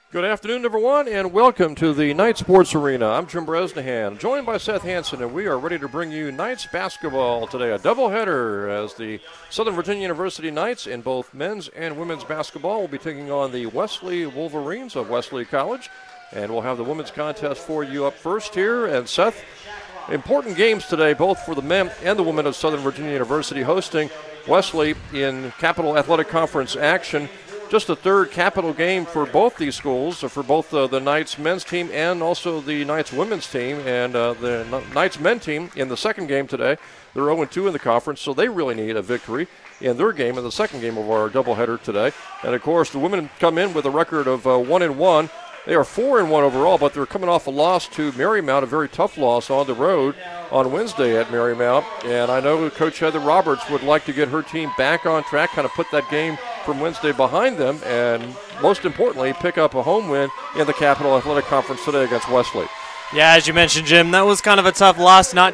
Good afternoon, everyone, and welcome to the Knights Sports Arena. I'm Jim Bresnahan, joined by Seth Hansen, and we are ready to bring you Knights basketball today. A doubleheader as the Southern Virginia University Knights in both men's and women's basketball will be taking on the Wesley Wolverines of Wesley College. And we'll have the women's contest for you up first here. And Seth, important games today, both for the men and the women of Southern Virginia University, hosting Wesley in Capital Athletic Conference action. Just the third capital game for both these schools, for both the Knights men's team and also the Knights women's team. And the Knights men team in the second game today, they're 0-2 in the conference, so they really need a victory in their game, in the second game of our doubleheader today. And, of course, the women come in with a record of 1-1. They are 4-1 overall, but they're coming off a loss to Marymount, a very tough loss on the road on Wednesday at Marymount. And I know Coach Heather Roberts would like to get her team back on track, kind of put that game from Wednesday behind them, and most importantly, pick up a home win in the Capital Athletic Conference today against Wesley. Yeah, as you mentioned, Jim, that was kind of a tough loss, not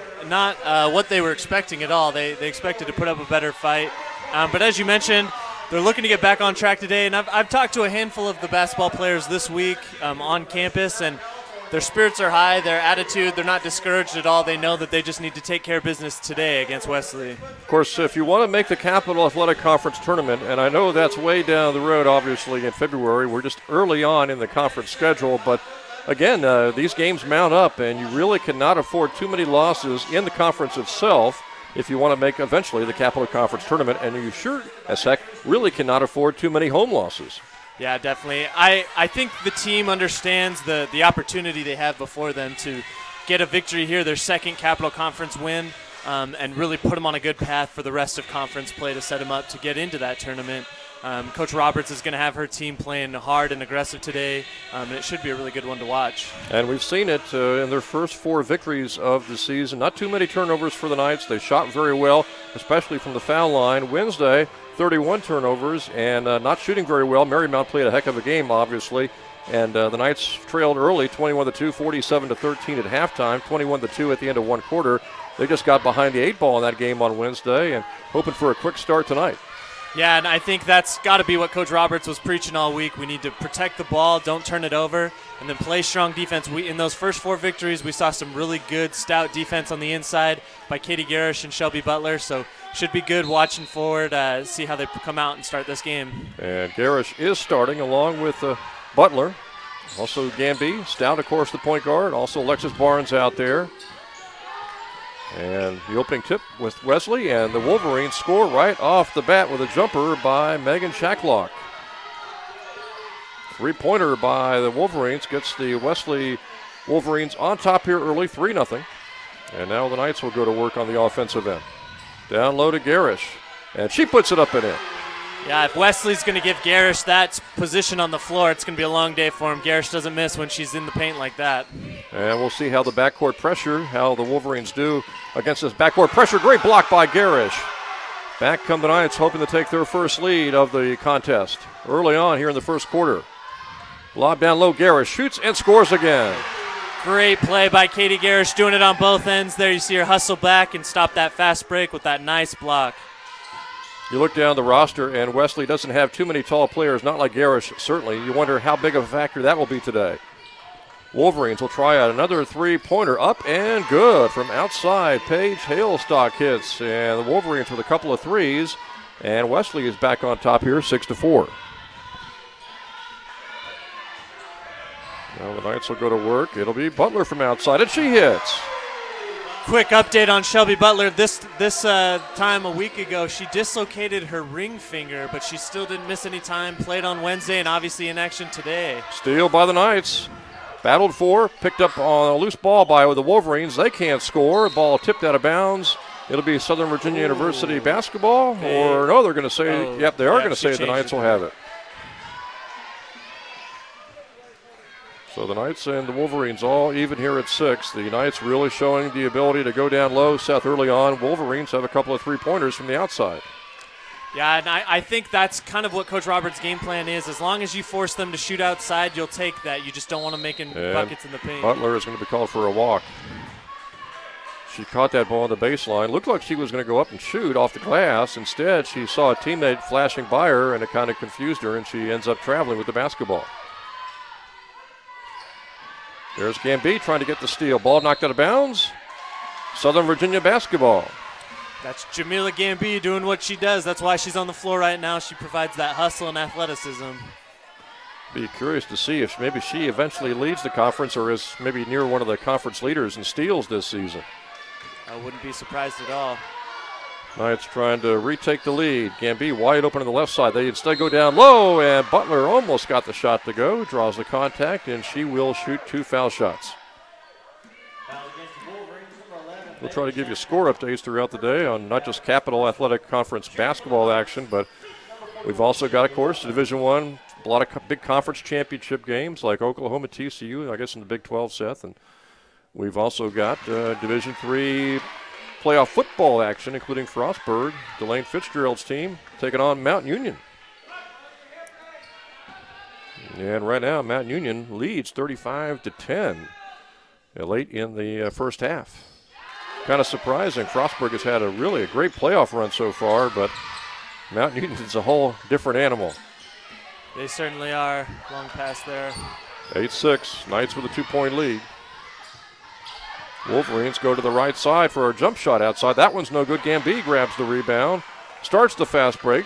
what they were expecting at all. They expected to put up a better fight. But as you mentioned, they're looking to get back on track today, and I've talked to a handful of the basketball players this week on campus, and their spirits are high, their attitude, they're not discouraged at all. They know that they just need to take care of business today against Wesley. Of course, if you want to make the Capital Athletic Conference tournament, and I know that's way down the road, obviously, in February. We're just early on in the conference schedule, but again, these games mount up, and you really cannot afford too many losses in the conference itself if you want to make eventually the Capital Conference tournament, and you sure as heck really cannot afford too many home losses. Yeah, definitely. I think the team understands the opportunity they have before them to get a victory here, their second Capital Conference win, and really put them on a good path for the rest of conference play to set them up to get into that tournament. Coach Roberts is going to have her team playing hard and aggressive today, and it should be a really good one to watch. And we've seen it in their first 4 victories of the season. Not too many turnovers for the Knights. They shot very well, especially from the foul line. Wednesday, 31 turnovers and not shooting very well. Marymount played a heck of a game, obviously. And the Knights trailed early, 21-2, 47-13 at halftime, 21-2 at the end of one quarter. They just got behind the 8 ball in that game on Wednesday and hoping for a quick start tonight. Yeah, and I think that's got to be what Coach Roberts was preaching all week. We need to protect the ball, don't turn it over, and then play strong defense. In those first 4 victories, we saw some really good, stout defense on the inside by Katie Garish and Shelby Butler, so should be good watching forward, see how they come out and start this game. And Garish is starting along with Butler, also Gamby, Stout, of course, the point guard, also Alexis Barnes out there. And the opening tip with Wesley, and the Wolverines score right off the bat with a jumper by Megan Shacklock. Three-pointer by the Wolverines gets the Wesley Wolverines on top here early, 3-0. And now the Knights will go to work on the offensive end. Down low to Garish, and she puts it up and in. Yeah, if Wesley's going to give Garish that position on the floor, it's going to be a long day for him. Garish doesn't miss when she's in the paint like that. And we'll see how the backcourt pressure, how the Wolverines do against this backcourt pressure. Great block by Garish. Back come the Knights, hoping to take their first lead of the contest early on here in the first quarter. Lob down low, Garish shoots and scores again. Great play by Katie Garish, doing it on both ends there. You see her hustle back and stop that fast break with that nice block. You look down the roster, and Wesley doesn't have too many tall players, not like Garish, certainly. You wonder how big of a factor that will be today. Wolverines will try out another three-pointer, up and good from outside. Paige Hailstock hits, and the Wolverines with a couple of threes, and Wesley is back on top here, 6-4. Now the Knights will go to work. It'll be Butler from outside, and she hits. Quick update on Shelby Butler. This time a week ago, she dislocated her ring finger, but she still didn't miss any time. Played on Wednesday and obviously in action today. Steal by the Knights. Battled for, picked up on a loose ball by the Wolverines. They can't score. Ball tipped out of bounds. It'll be Southern Virginia University basketball. Or no, they're going to say, yep, they are going to say the Knights will have it. So the Knights and the Wolverines all even here at 6. The Knights really showing the ability to go down low, Seth, early on. Wolverines have a couple of three-pointers from the outside. Yeah, and I think that's kind of what Coach Roberts' game plan is. As long as you force them to shoot outside, you'll take that. You just don't want them making buckets in the paint. Butler is going to be called for a walk. She caught that ball on the baseline. Looked like she was going to go up and shoot off the glass. Instead, she saw a teammate flashing by her, and it kind of confused her, and she ends up traveling with the basketball. There's Gambee trying to get the steal. Ball knocked out of bounds. Southern Virginia basketball. That's Jamila Gambee doing what she does. That's why she's on the floor right now. She provides that hustle and athleticism. Be curious to see if maybe she eventually leads the conference or is maybe near one of the conference leaders in steals this season. I wouldn't be surprised at all. Knights trying to retake the lead. Gambee wide open on the left side. They instead go down low, and Butler almost got the shot to go. Draws the contact, and she will shoot 2 foul shots. We'll try to give you score updates throughout the day on not just Capital Athletic Conference basketball action, but we've also got, of course, Division I, a lot of big conference championship games like Oklahoma, TCU, I guess in the Big 12, Seth. And we've also got Division III playoff football action, including Frostburg, Delane Fitzgerald's team, taking on Mount Union. And right now, Mount Union leads 35-10 late in the first half. Kind of surprising. Frostburg has had a great playoff run so far, but Mount Union is a whole different animal. They certainly are. Long pass there. 8-6. Knights with a 2-point lead. Wolverines go to the right side for a jump shot outside. That one's no good. Gambee grabs the rebound. Starts the fast break.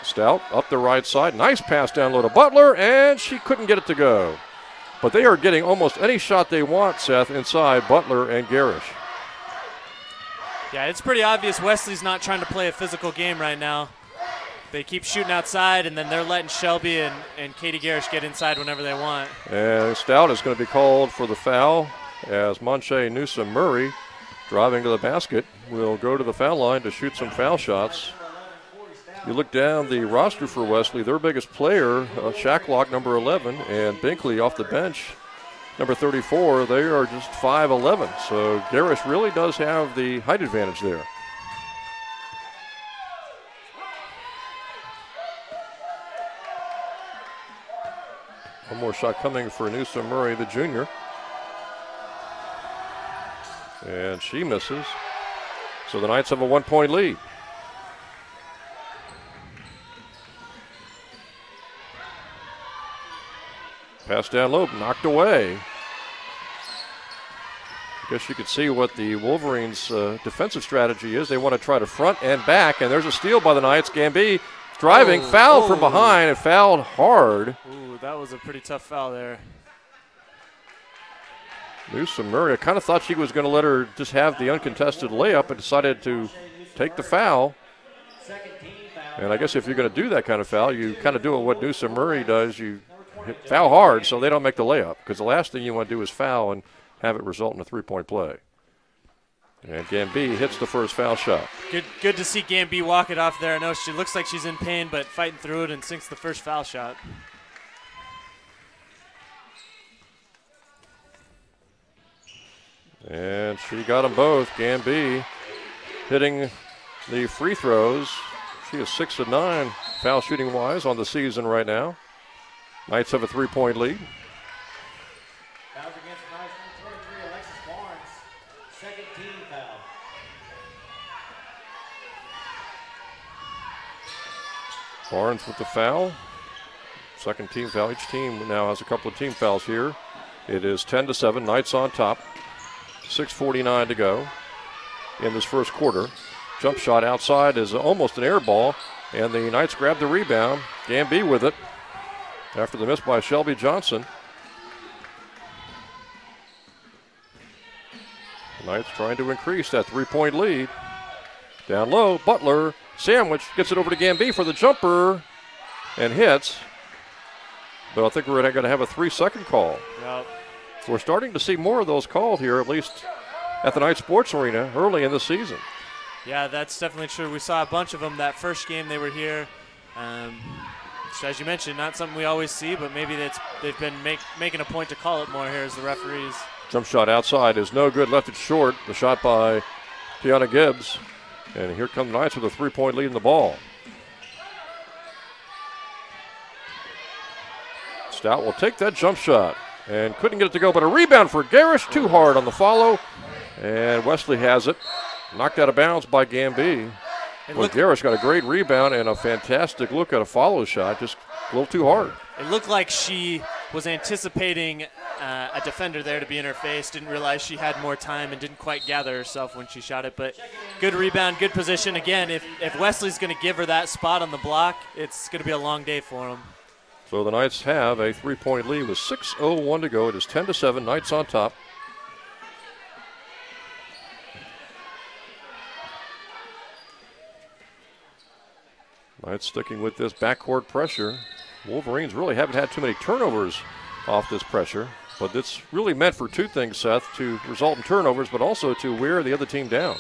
Stout up the right side. Nice pass down low to Butler, and she couldn't get it to go. But they are getting almost any shot they want, Seth, inside Butler and Garish. Yeah, it's pretty obvious Wesley's not trying to play a physical game right now. They keep shooting outside, and then they're letting Shelby and Katie Garish get inside whenever they want. And Stout is going to be called for the foul as Monche Newsom Murray, driving to the basket, will go to the foul line to shoot some foul shots. You look down the roster for Wesley, their biggest player, Shacklock, number 11, and Binkley off the bench, number 34. They are just 5'11", so Garish really does have the height advantage there. One more shot coming for Newsom Murray, the junior. And she misses. So the Knights have a 1-point lead. Pass down low, knocked away. I guess you could see what the Wolverines' defensive strategy is. They want to try to front and back, and there's a steal by the Knights. Gambee driving, fouled from behind, and fouled hard. Ooh, that was a pretty tough foul there. Newsom Murray, I kind of thought she was going to let her just have the uncontested layup and decided to take the foul. And I guess if you're going to do that kind of foul, you kind of do what Newsom Murray does. You foul hard so they don't make the layup, because the last thing you want to do is foul and have it result in a 3-point play. And Gambee hits the first foul shot. Good to see Gambee walk it off there. I know she looks like she's in pain, but fighting through it and sinks the first foul shot. And she got them both. Gambee hitting the free throws. She is 6 of 9 foul shooting wise on the season right now. Knights have a 3-point lead. Fouls against Knights, 23, Alexis Barnes, second team foul. Barnes with the foul. Second team foul. Each team now has a couple of team fouls here. It is 10-7. Knights on top. 6:49 to go in this first quarter. Jump shot outside is almost an air ball, and the Knights grab the rebound. Gambee with it after the miss by Shelby Johnson. The Knights trying to increase that 3-point lead. Down low, Butler, sandwich, gets it over to Gambee for the jumper, and hits. But I think we're going to have a 3-second call. Yep. We're starting to see more of those called here, at least at the Knight Sports Arena early in the season. Yeah, that's definitely true. We saw a bunch of them that first game they were here. So as you mentioned, not something we always see, but maybe they've been making a point to call it more here as the referees. Jump shot outside is no good, left it short. The shot by Tiana Gibbs. And here come the Knights with a 3-point lead in the ball. Stout will take that jump shot and couldn't get it to go, but a rebound for Garish, too hard on the follow. And Wesley has it. Knocked out of bounds by Gambee. Well, Garish got a great rebound and a fantastic look at a follow shot, just a little too hard. It looked like she was anticipating a defender there to be in her face, didn't realize she had more time and didn't quite gather herself when she shot it. But good rebound, good position. Again, if Wesley's going to give her that spot on the block, it's going to be a long day for them. So the Knights have a 3-point lead with 6:01 to go. It is 10-7. Knights on top. Knights sticking with this backcourt pressure. Wolverines really haven't had too many turnovers off this pressure, but it's really meant for two things, Seth, to result in turnovers, but also to wear the other team down.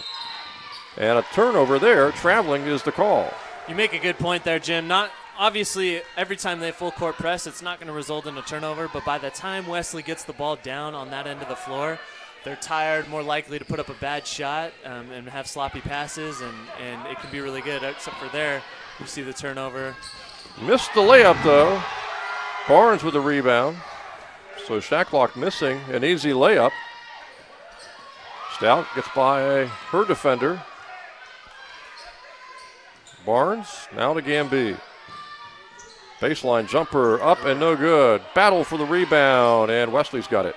And a turnover there, traveling is the call. You make a good point there, Jim. Not obviously every time they full court press, it's not going to result in a turnover, but by the time Wesley gets the ball down on that end of the floor, they're tired, more likely to put up a bad shot and have sloppy passes, and it can be really good, except for there, you see the turnover. Missed the layup, though. Barnes with a rebound. So Shacklock missing an easy layup. Stout gets by her defender. Barnes now to Gamby. Baseline jumper up and no good. Battle for the rebound, and Wesley's got it.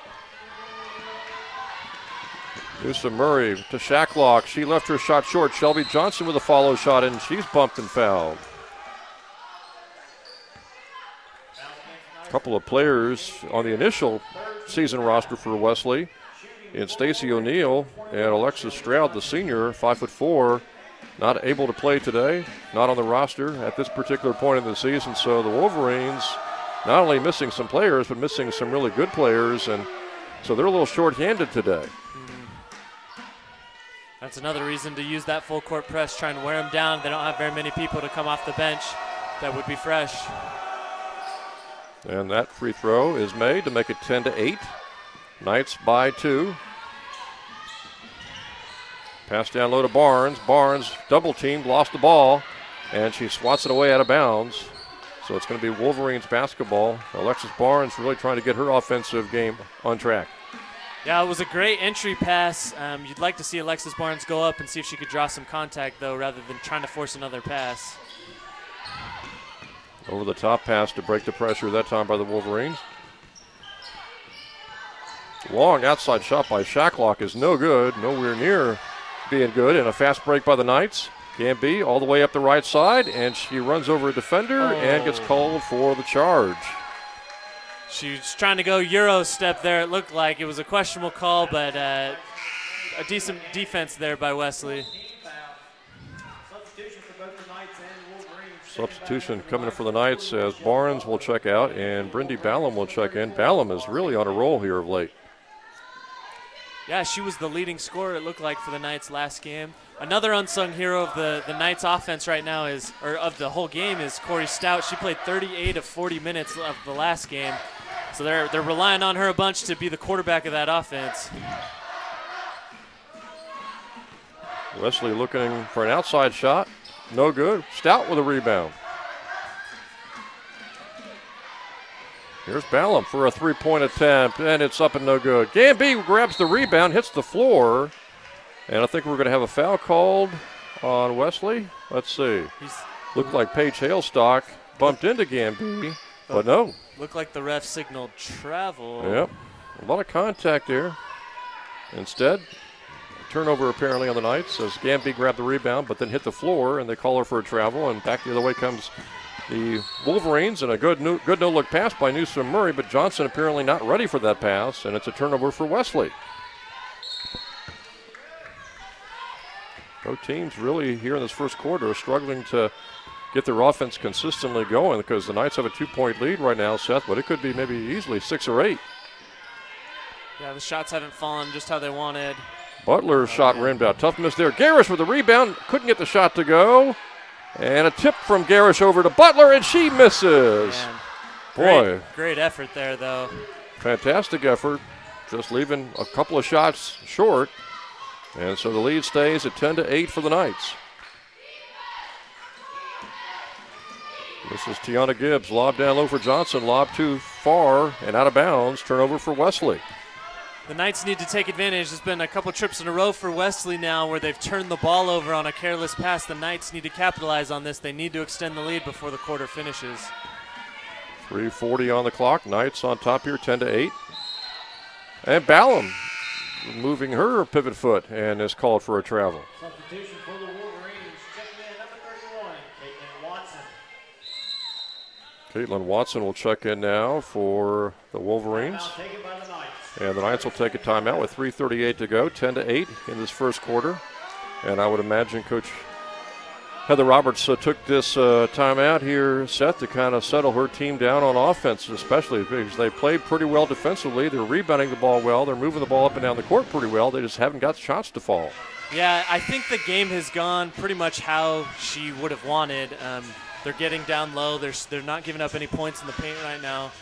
Newsom Murray to Shacklock. She left her shot short. Shelby Johnson with a follow shot, and she's bumped and fouled. A couple of players on the initial season roster for Wesley in Stacy O'Neill and Alexis Stroud, the senior, 5'4", not able to play today, not on the roster at this particular point in the season. So the Wolverines not only missing some players, but missing some really good players, and so they're a little short-handed today. That's another reason to use that full court press, trying to wear them down. They don't have very many people to come off the bench that would be fresh. And that free throw is made to make it 10-8. Knights by 2. Pass down low to Barnes. Barnes double teamed, lost the ball, and she swats it away out of bounds. So it's going to be Wolverines basketball. Alexis Barnes really trying to get her offensive game on track. Yeah, it was a great entry pass. You'd like to see Alexis Barnes go up and see if she could draw some contact, though, rather than trying to force another pass. Over the top pass to break the pressure that time by the Wolverines. Long outside shot by Shacklock is no good, nowhere near being good, and a fast break by the Knights. Gamby all the way up the right side, and she runs over a defender and gets called for the charge. She was trying to go Euro step there. It looked like it was a questionable call, but a decent defense there by Wesley. Substitution coming in for the Knights as Barnes will check out and Brindy Ballum will check in. Ballum is really on a roll here of late. Yeah, she was the leading scorer, it looked like, for the Knights last game. Another unsung hero of the Knights offense right now is, or of the whole game, is Corey Stout. She played 38 of 40 minutes of the last game. So they're relying on her a bunch to be the quarterback of that offense. Wesley looking for an outside shot. No good. Stout with a rebound. Here's Ballum for a three-point attempt, and it's up and no good. Gamby grabs the rebound, hits the floor, and I think we're going to have a foul called on Wesley. Let's see. Looked like Paige Hailstock bumped into Gamby, but no. Looked like the ref signaled travel. Yep. A lot of contact there. Instead, turnover apparently on the Knights as Gamby grabbed the rebound but then hit the floor, and they call her for a travel, and back the other way comes the Wolverines, and a good no-look pass by Newsom Murray, but Johnson apparently not ready for that pass, and it's a turnover for Wesley. Both teams really here in this first quarter are struggling to get their offense consistently going because the Knights have a 2-point lead right now, Seth, but it could be maybe easily 6 or 8. Yeah, the shots haven't fallen just how they wanted. Butler's shot rimmed out. Tough miss there. Garish with the rebound. Couldn't get the shot to go. And a tip from Garish over to Butler, and she misses. Man. Boy. Great effort there, though. Fantastic effort. Just leaving a couple of shots short. And so the lead stays at 10-8 for the Knights. This is Tiana Gibbs. Lob down low for Johnson. Lob too far and out of bounds. Turnover for Wesley. The Knights need to take advantage. There's been a couple trips in a row for Wesley now where they've turned the ball over on a careless pass. The Knights need to capitalize on this. They need to extend the lead before the quarter finishes. 3:40 on the clock. Knights on top here, 10-8. And Ballum moving her pivot foot and is called for a travel. Substitution for the Wolverines. Checking in number 31, Caitlin Watson. Caitlin Watson will check in now for the Wolverines. Timeout taken by the Knights. And the Knights will take a timeout with 3:38 to go, 10-8 in this first quarter. And I would imagine Coach Heather Roberts took this timeout here, Seth, to kind of settle her team down on offense, especially because they played pretty well defensively. They're rebounding the ball well. They're moving the ball up and down the court pretty well. They just haven't got shots to fall. Yeah, I think the game has gone pretty much how she would have wanted. They're getting down low. They're not giving up any points in the paint right now.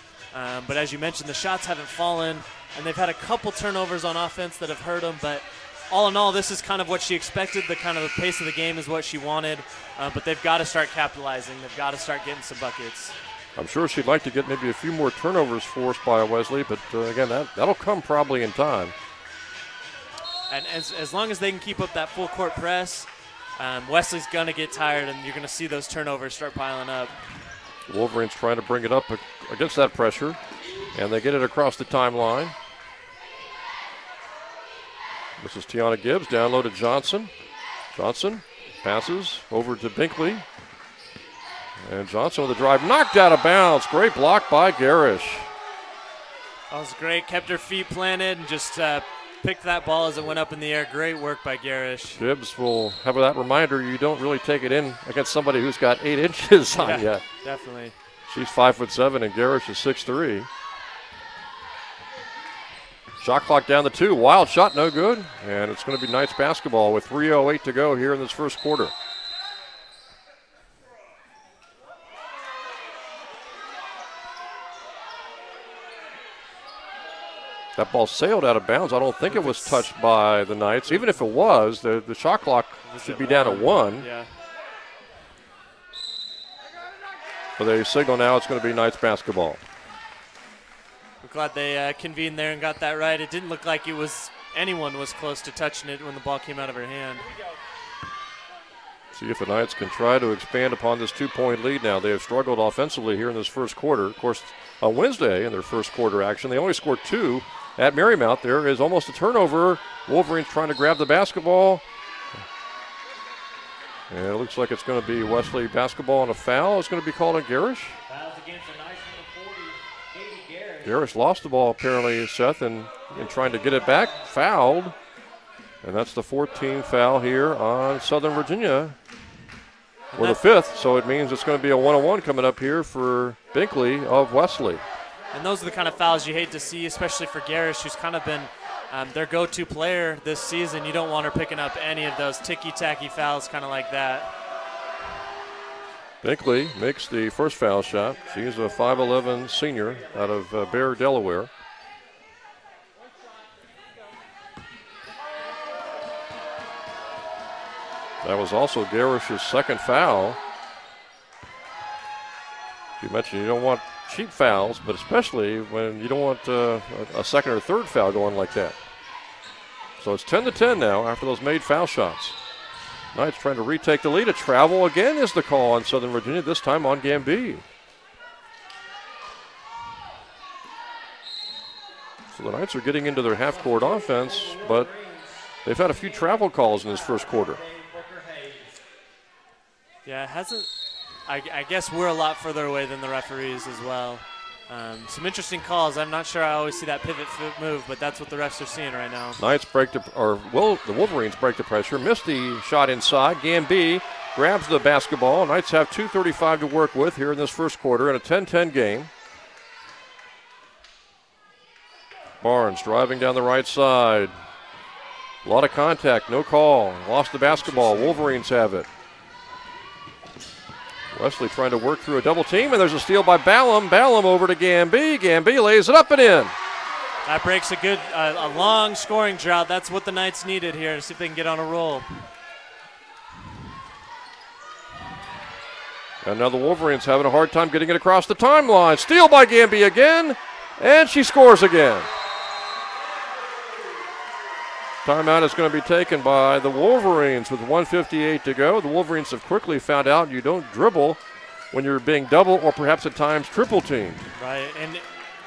But as you mentioned, the shots haven't fallen, and they've had a couple turnovers on offense that have hurt them. But all in all, this is kind of what she expected. The kind of the pace of the game is what she wanted. But they've got to start capitalizing. They've got to start getting some buckets. I'm sure she'd like to get maybe a few more turnovers forced by Wesley, but again, that'll come probably in time. And as long as they can keep up that full court press, Wesley's going to get tired, and you're going to see those turnovers start piling up. Wolverines trying to bring it up against that pressure, and they get it across the timeline. This is Tiana Gibbs, down low to Johnson. Johnson passes over to Binkley. And Johnson with a drive, knocked out of bounds. Great block by Garish. That was great. Kept her feet planted and just picked that ball as it went up in the air. Great work by Garish. Gibbs will have that reminder you don't really take it in against somebody who's got 8 inches on you. Definitely. She's 5'7" and Garish is 6'3". Shot clock down to 2. Wild shot, no good. And it's going to be Knights basketball with 3:08 to go here in this first quarter. That ball sailed out of bounds. I don't think it was touched by the Knights. Even if it was, the shot clock should be down to 1. Yeah. But they signal now it's going to be Knights basketball. I'm glad they convened there and got that right. It didn't look like anyone was close to touching it when the ball came out of her hand. See if the Knights can try to expand upon this 2-point lead now. They have struggled offensively here in this first quarter. Of course, on Wednesday in their first quarter action, they only scored 2 at Marymount. There is almost a turnover. Wolverines trying to grab the basketball. And it looks like it's going to be Wesley basketball and a foul. It's going to be called on Garish. Fouls against the Knights number 40, Katie Garish. Garish lost the ball apparently, Seth, and in trying to get it back, fouled. And that's the 14th foul here on Southern Virginia. Or the 5th, so it means it's going to be a 1-on-1 coming up here for Binkley of Wesley. And those are the kind of fouls you hate to see, especially for Garish, who's kind of been their go-to player this season. You don't want her picking up any of those ticky-tacky fouls kind of like that. Binkley makes the first foul shot. She's a 5'11" senior out of Bear, Delaware. That was also Garish's second foul. You mentioned you don't want cheap fouls, but especially when you don't want a second or third foul going like that. So it's 10-10 now after those made foul shots. Knights trying to retake the lead. A travel again is the call on Southern Virginia, this time on Gambee. So the Knights are getting into their half-court offense, but they've had a few travel calls in this first quarter. Yeah, it hasn't. I guess we're a lot further away than the referees as well. Some interesting calls. I'm not sure I always see that pivot foot move, but that's what the refs are seeing right now. Knights break the Wolverines break the pressure. Missed the shot inside. Gambee grabs the basketball. Knights have 2:35 to work with here in this first quarter in a 10-10 game. Barnes driving down the right side. A lot of contact, no call. Lost the basketball. Wolverines have it. Wesley trying to work through a double team, and there's a steal by Ballum. Ballum over to Gambee. Gambee lays it up and in. That breaks a long scoring drought. That's what the Knights needed here to see if they can get on a roll. And now the Wolverines having a hard time getting it across the timeline. Steal by Gambee again, and she scores again. Timeout is going to be taken by the Wolverines with 1:58 to go. The Wolverines have quickly found out you don't dribble when you're being double or perhaps at times triple teamed. Right, and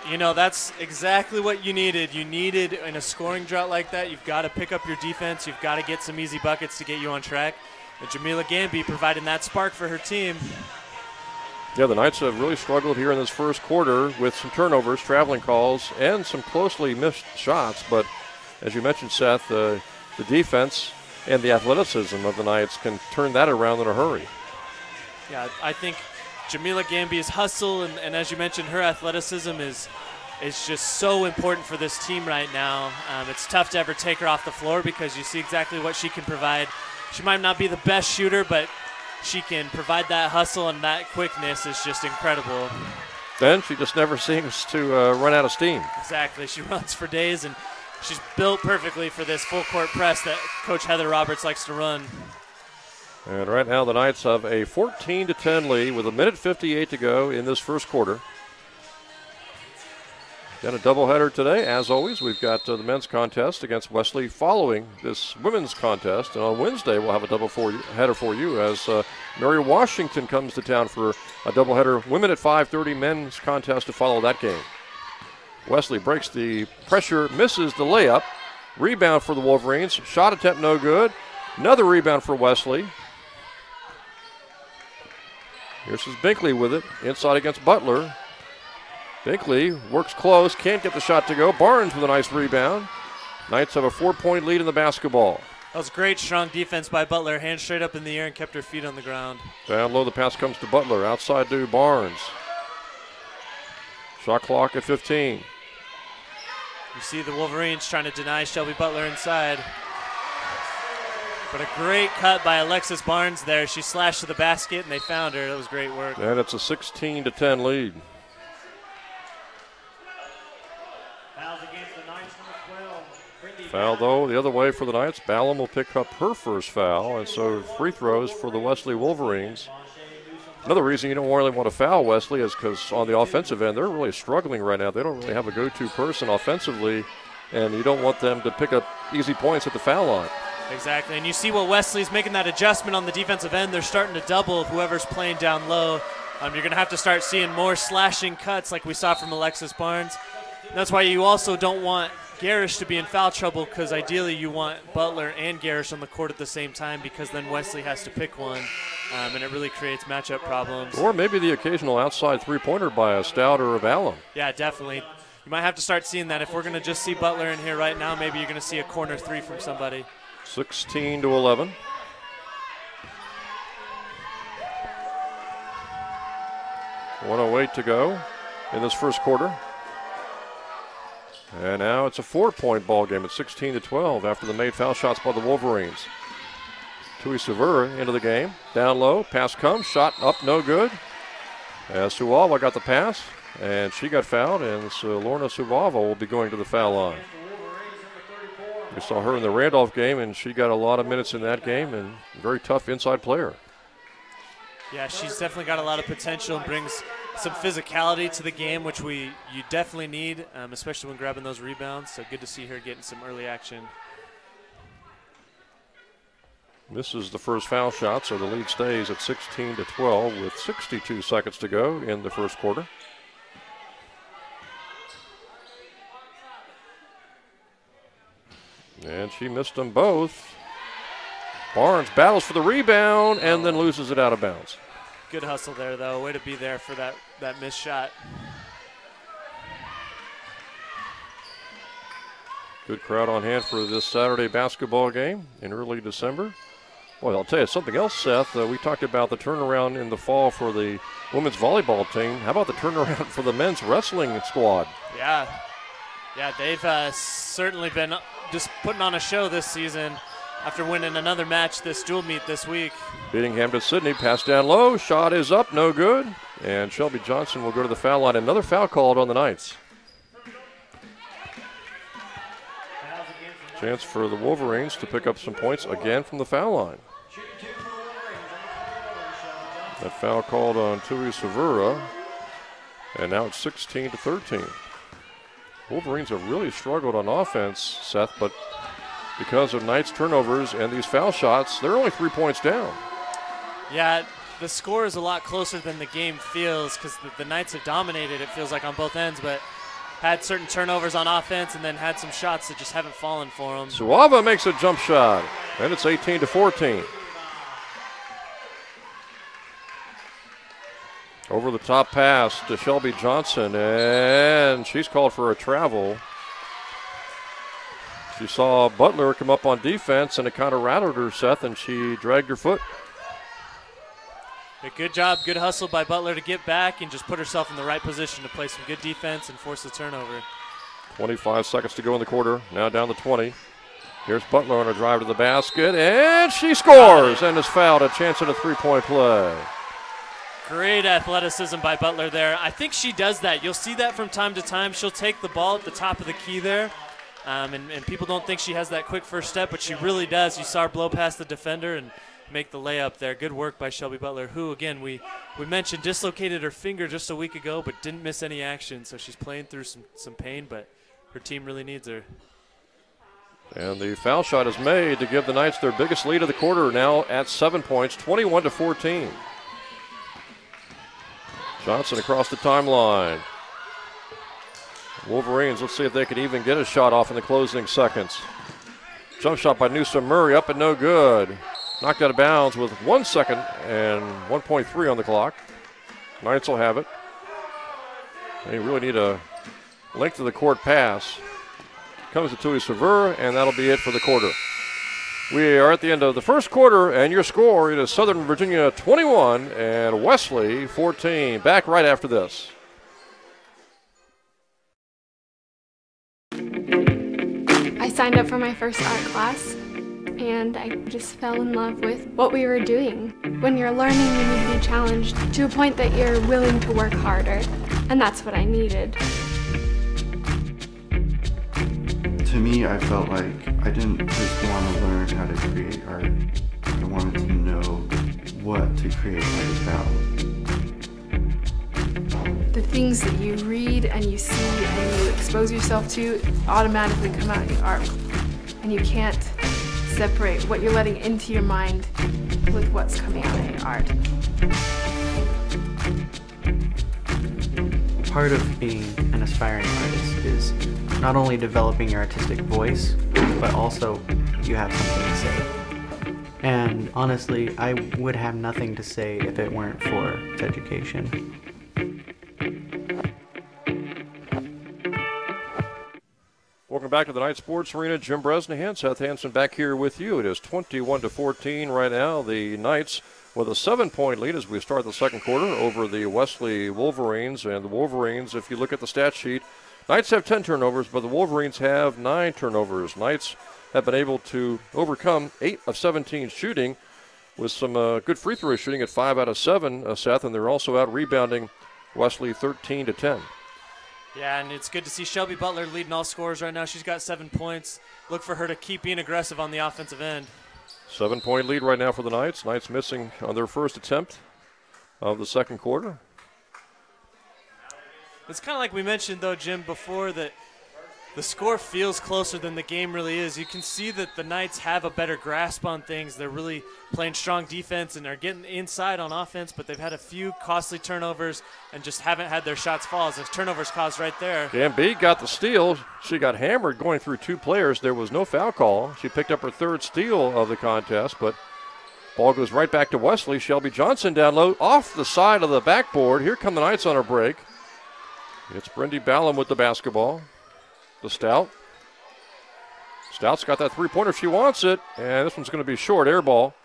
you know, that's exactly what you needed. You needed, in a scoring drought like that, you've got to pick up your defense. You've got to get some easy buckets to get you on track. And Jamila Gamby providing that spark for her team. Yeah, the Knights have really struggled here in this first quarter with some turnovers, traveling calls, and some closely missed shots. But as you mentioned, Seth, the defense and the athleticism of the Knights can turn that around in a hurry. Yeah, I think Jamila Gamby's hustle and as you mentioned, her athleticism is just so important for this team right now. It's tough to ever take her off the floor because you see exactly what she can provide. She might not be the best shooter, but she can provide that hustle, and that quickness is just incredible. Then she just never seems to run out of steam. Exactly. She runs for days, and she's built perfectly for this full-court press that Coach Heather Roberts likes to run. And right now the Knights have a 14-10 lead with 1:58 to go in this first quarter. Got a doubleheader today. As always, we've got the men's contest against Wesley following this women's contest. And on Wednesday, we'll have a doubleheader for you as Mary Washington comes to town for a doubleheader. Women at 5:30, men's contest to follow that game. Wesley breaks the pressure, misses the layup. Rebound for the Wolverines. Shot attempt no good. Another rebound for Wesley. Here's Binkley with it. Inside against Butler. Binkley works close, can't get the shot to go. Barnes with a nice rebound. Knights have a 4-point lead in the basketball. That was great, strong defense by Butler. Hands straight up in the air and kept her feet on the ground. Down low, the pass comes to Butler. Outside to Barnes. Shot clock at 15. You see the Wolverines trying to deny Shelby Butler inside. But a great cut by Alexis Barnes there. She slashed to the basket, and they found her. That was great work. And it's a 16-10 lead. Foul, though, the other way for the Knights. Ballum will pick up her first foul, and so free throws for the Wesley Wolverines. Another reason you don't really want to foul Wesley is because on the offensive end, they're really struggling right now. They don't really have a go-to person offensively, and you don't want them to pick up easy points at the foul line. Exactly, and you see what Wesley's making that adjustment on the defensive end. They're starting to double whoever's playing down low. You're going to have to start seeing more slashing cuts like we saw from Alexis Barnes. That's why you also don't want Garish to be in foul trouble, because ideally you want Butler and Garish on the court at the same time, because then Wesley has to pick one, and it really creates matchup problems. Or maybe the occasional outside three-pointer by a Stout or a Ballum. Yeah, definitely. You might have to start seeing that. If we're going to just see Butler in here right now, maybe you're going to see a corner three from somebody. 16-11. .108 to go in this first quarter. And now it's a 4-point ball game at 16-12 after the made foul shots by the Wolverines. Tui Severa into the game. Down low, pass comes, shot up, no good. As Suava got the pass, and she got fouled, and so Lorna Suava will be going to the foul line. We saw her in the Randolph game, and she got a lot of minutes in that game, and very tough inside player. Yeah, she's definitely got a lot of potential and brings some physicality to the game, which you definitely need, especially when grabbing those rebounds. So good to see her getting some early action. Misses the first foul shot, so the lead stays at 16-12 with 62 seconds to go in the first quarter. And she missed them both. Barnes battles for the rebound and then loses it out of bounds. Good hustle there, though. Way to be there for that missed shot. Good crowd on hand for this Saturday basketball game in early December. Boy, I'll tell you something else, Seth. We talked about the turnaround in the fall for the women's volleyball team. How about the turnaround for the men's wrestling squad? Yeah, they've certainly been just putting on a show this season after winning another match, this dual meet this week. Beating Hampton Sydney, pass down low, shot is up, no good. And Shelby Johnson will go to the foul line. Another foul called on the Knights. Chance for the Wolverines to pick up some points again from the foul line. That foul called on Tui Severa. And now it's 16-13. Wolverines have really struggled on offense, Seth, but because of Knights' turnovers and these foul shots, they're only 3 points down. Yeah, the score is a lot closer than the game feels because the Knights have dominated, it feels like, on both ends, but had certain turnovers on offense and then had some shots that just haven't fallen for them. Suava makes a jump shot, and it's 18-14. Over the top pass to Shelby Johnson, and she's called for a travel. She saw Butler come up on defense, and it kind of rattled her, Seth, and she dragged her foot. A good job, good hustle by Butler to get back and just put herself in the right position to play some good defense and force the turnover. 25 seconds to go in the quarter, now down to 20. Here's Butler on a drive to the basket, and she scores and is fouled. A chance at a three-point play. Great athleticism by Butler there. I think she does that. You'll see that from time to time. She'll take the ball at the top of the key there, and people don't think she has that quick first step, but she really does. You saw her blow past the defender and make the layup there. Good work by Shelby Butler, who, again, we mentioned dislocated her finger just a week ago but didn't miss any action, so she's playing through some pain, but her team really needs her. And the foul shot is made to give the Knights their biggest lead of the quarter, now at 7 points, 21-14. Johnson across the timeline. Wolverines, let's see if they can even get a shot off in the closing seconds. Jump shot by Noosa Murray, up and no good. Knocked out of bounds with 1 second and 1.3 on the clock. Knights will have it. They really need a length of the court pass. Comes to Tui Sever, and that'll be it for the quarter. We are at the end of the first quarter, and your score is Southern Virginia 21 and Wesley 14. Back right after this. I signed up for my first art class, and I just fell in love with what we were doing. When you're learning, you need to be challenged to a point that you're willing to work harder, and that's what I needed. To me, I felt like I didn't just want to learn how to create art. I wanted to know what to create art about. The things that you read and you see and you expose yourself to automatically come out in your art, and you can't separate what you're letting into your mind with what's coming out in your art. Part of being an aspiring artist is not only developing your artistic voice, but also you have something to say. And honestly, I would have nothing to say if it weren't for its education. Welcome back to the Night Sports Arena. Jim Bresnahan, Seth Hansen back here with you. It is 21-14 right now. The Knights with a 7-point lead as we start the second quarter over the Wesley Wolverines. And the Wolverines, if you look at the stat sheet, Knights have 10 turnovers, but the Wolverines have 9 turnovers. Knights have been able to overcome 8 of 17 shooting with some good free throw shooting at 5 out of 7, Seth, and they're also out rebounding Wesley 13-10. Yeah, and it's good to see Shelby Butler leading all scorers right now. She's got 7 points. Look for her to keep being aggressive on the offensive end. 7-point lead right now for the Knights. Knights missing on their first attempt of the second quarter. It's kind of like we mentioned, though, Jim, before, that the score feels closer than the game really is. You can see that the Knights have a better grasp on things. They're really playing strong defense and are getting inside on offense, but they've had a few costly turnovers and just haven't had their shots fall. As turnovers caused right there. Gambee got the steal. She got hammered going through 2 players. There was no foul call. She picked up her 3rd steal of the contest, but ball goes right back to Wesley. Shelby Johnson down low off the side of the backboard. Here come the Knights on a break. It's Brendy Ballum with the basketball. The Stout. Stout's got that three-pointer if she wants it, and this one's going to be short, air ball.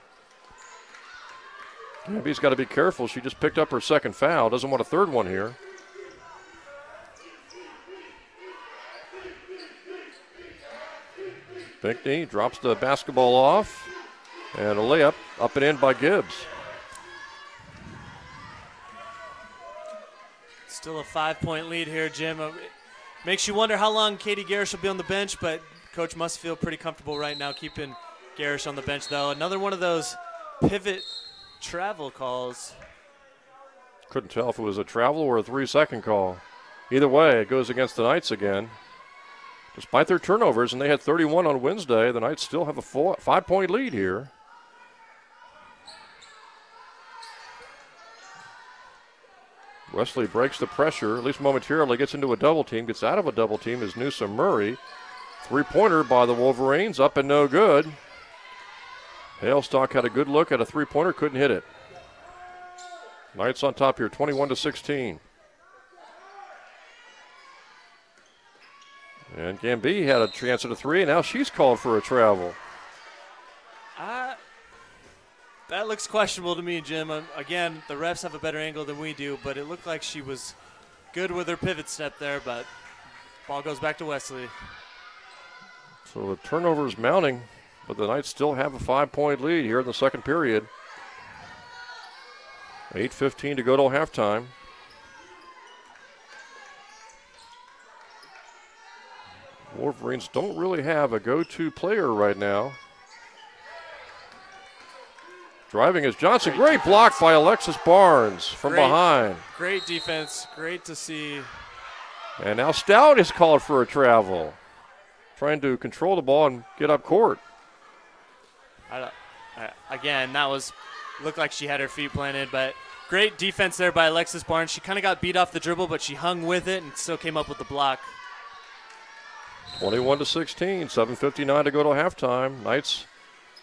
Gambee's got to be careful. She just picked up her 2nd foul. Doesn't want a 3rd one here. Pinckney drops the basketball off, and a layup up and in by Gibbs. Still a 5-point lead here, Jim. Makes you wonder how long Katie Garish will be on the bench, but Coach must feel pretty comfortable right now keeping Garish on the bench, though. Another one of those pivot travel calls. Couldn't tell if it was a travel or a 3-second call. Either way, it goes against the Knights again. Despite their turnovers, and they had 31 on Wednesday, the Knights still have a 5-point lead here. Wesley breaks the pressure, at least momentarily, gets into a double team, gets out of a double team is Noosa Murray. Three-pointer by the Wolverines, up and no good. Hailstock had a good look at a three-pointer, couldn't hit it. Knights on top here, 21-16. And Gambee had a chance at a three, and now she's called for a travel. That looks questionable to me, Jim. Again, the refs have a better angle than we do, but it looked like she was good with her pivot step there, but ball goes back to Wesley. So the turnover is mounting, but the Knights still have a 5-point lead here in the second period. 8:15 to go till halftime. Wolverines don't really have a go-to player right now. Driving is Johnson. Great block by Alexis Barnes from behind. Great defense. Great to see. And now Stout is called for a travel. Trying to control the ball and get up court. Again, looked like she had her feet planted, but great defense there by Alexis Barnes. She kind of got beat off the dribble, but she hung with it and still came up with the block. 21-16, 7:59 to go till halftime. Knights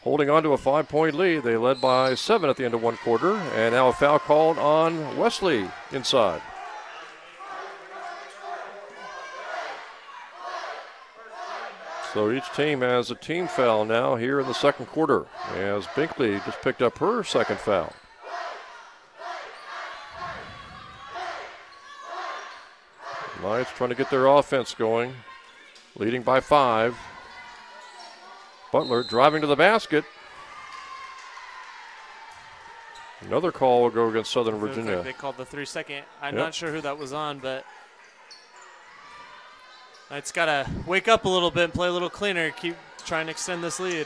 holding on to a 5-point lead. They led by 7 at the end of one quarter, and now a foul called on Wesley inside. So each team has a team foul now here in the second quarter, as Binkley just picked up her second foul. Knights trying to get their offense going, leading by 5. Butler driving to the basket. Another call will go against Southern Virginia. Like they called the 3-second. I'm not sure who that was on, but Knights got to wake up a little bit and play a little cleaner, keep trying to extend this lead.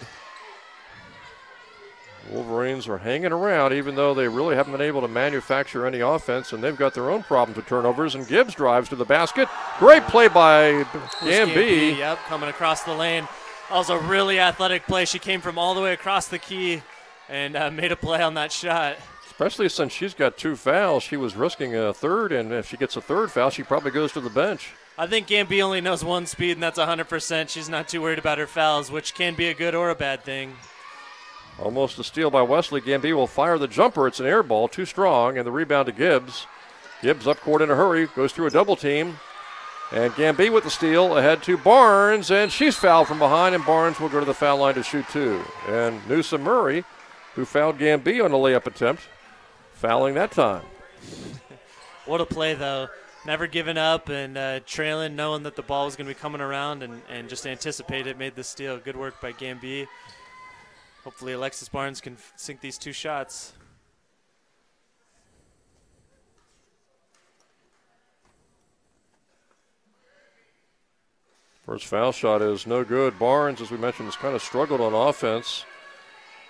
Wolverines are hanging around, even though they really haven't been able to manufacture any offense, and they've got their own problems with turnovers, and Gibbs drives to the basket. Great play by Gambee. Yep, coming across the lane. That was a really athletic play. She came from all the way across the key and made a play on that shot. Especially since she's got 2 fouls. She was risking a third, and if she gets a third foul, she probably goes to the bench. I think Gambee only knows one speed, and that's 100%. She's not too worried about her fouls, which can be a good or a bad thing. Almost a steal by Wesley. Gambee will fire the jumper. It's an air ball, too strong, and the rebound to Gibbs. Gibbs up court in a hurry, goes through a double team. And Gambee with the steal ahead to Barnes, and she's fouled from behind, and Barnes will go to the foul line to shoot 2. And Noosa Murray, who fouled Gambee on the layup attempt, fouling that time. What a play, though. Never giving up and trailing, knowing that the ball was going to be coming around and just anticipate it, made the steal. Good work by Gambee. Hopefully Alexis Barnes can sink these 2 shots. First foul shot is no good. Barnes, as we mentioned, has kind of struggled on offense.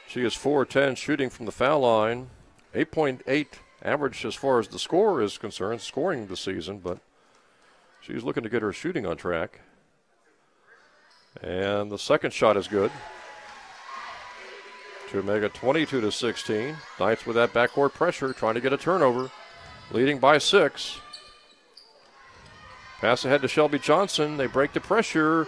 She is 4-10 shooting from the foul line. 8.8 average as far as the score is concerned, scoring this season, but she's looking to get her shooting on track. And the second shot is good to make it 22-16. Knights with that backcourt pressure, trying to get a turnover, leading by 6. Pass ahead to Shelby Johnson. They break the pressure,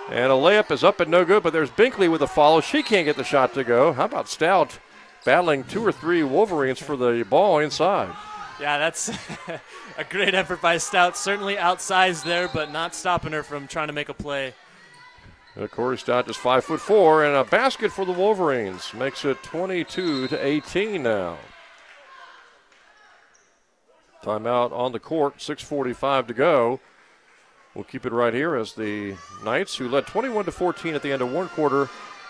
and a layup is up and no good, but there's Binkley with a follow. She can't get the shot to go. How about Stout battling 2 or 3 Wolverines for the ball inside? Yeah, that's a great effort by Stout. Certainly outsized there, but not stopping her from trying to make a play. Corey Stout just 5'4", and a basket for the Wolverines. Makes it 22-18 now. Timeout on the court, 6:45 to go. We'll keep it right here as the Knights, who led 21-14 at the end of one quarter,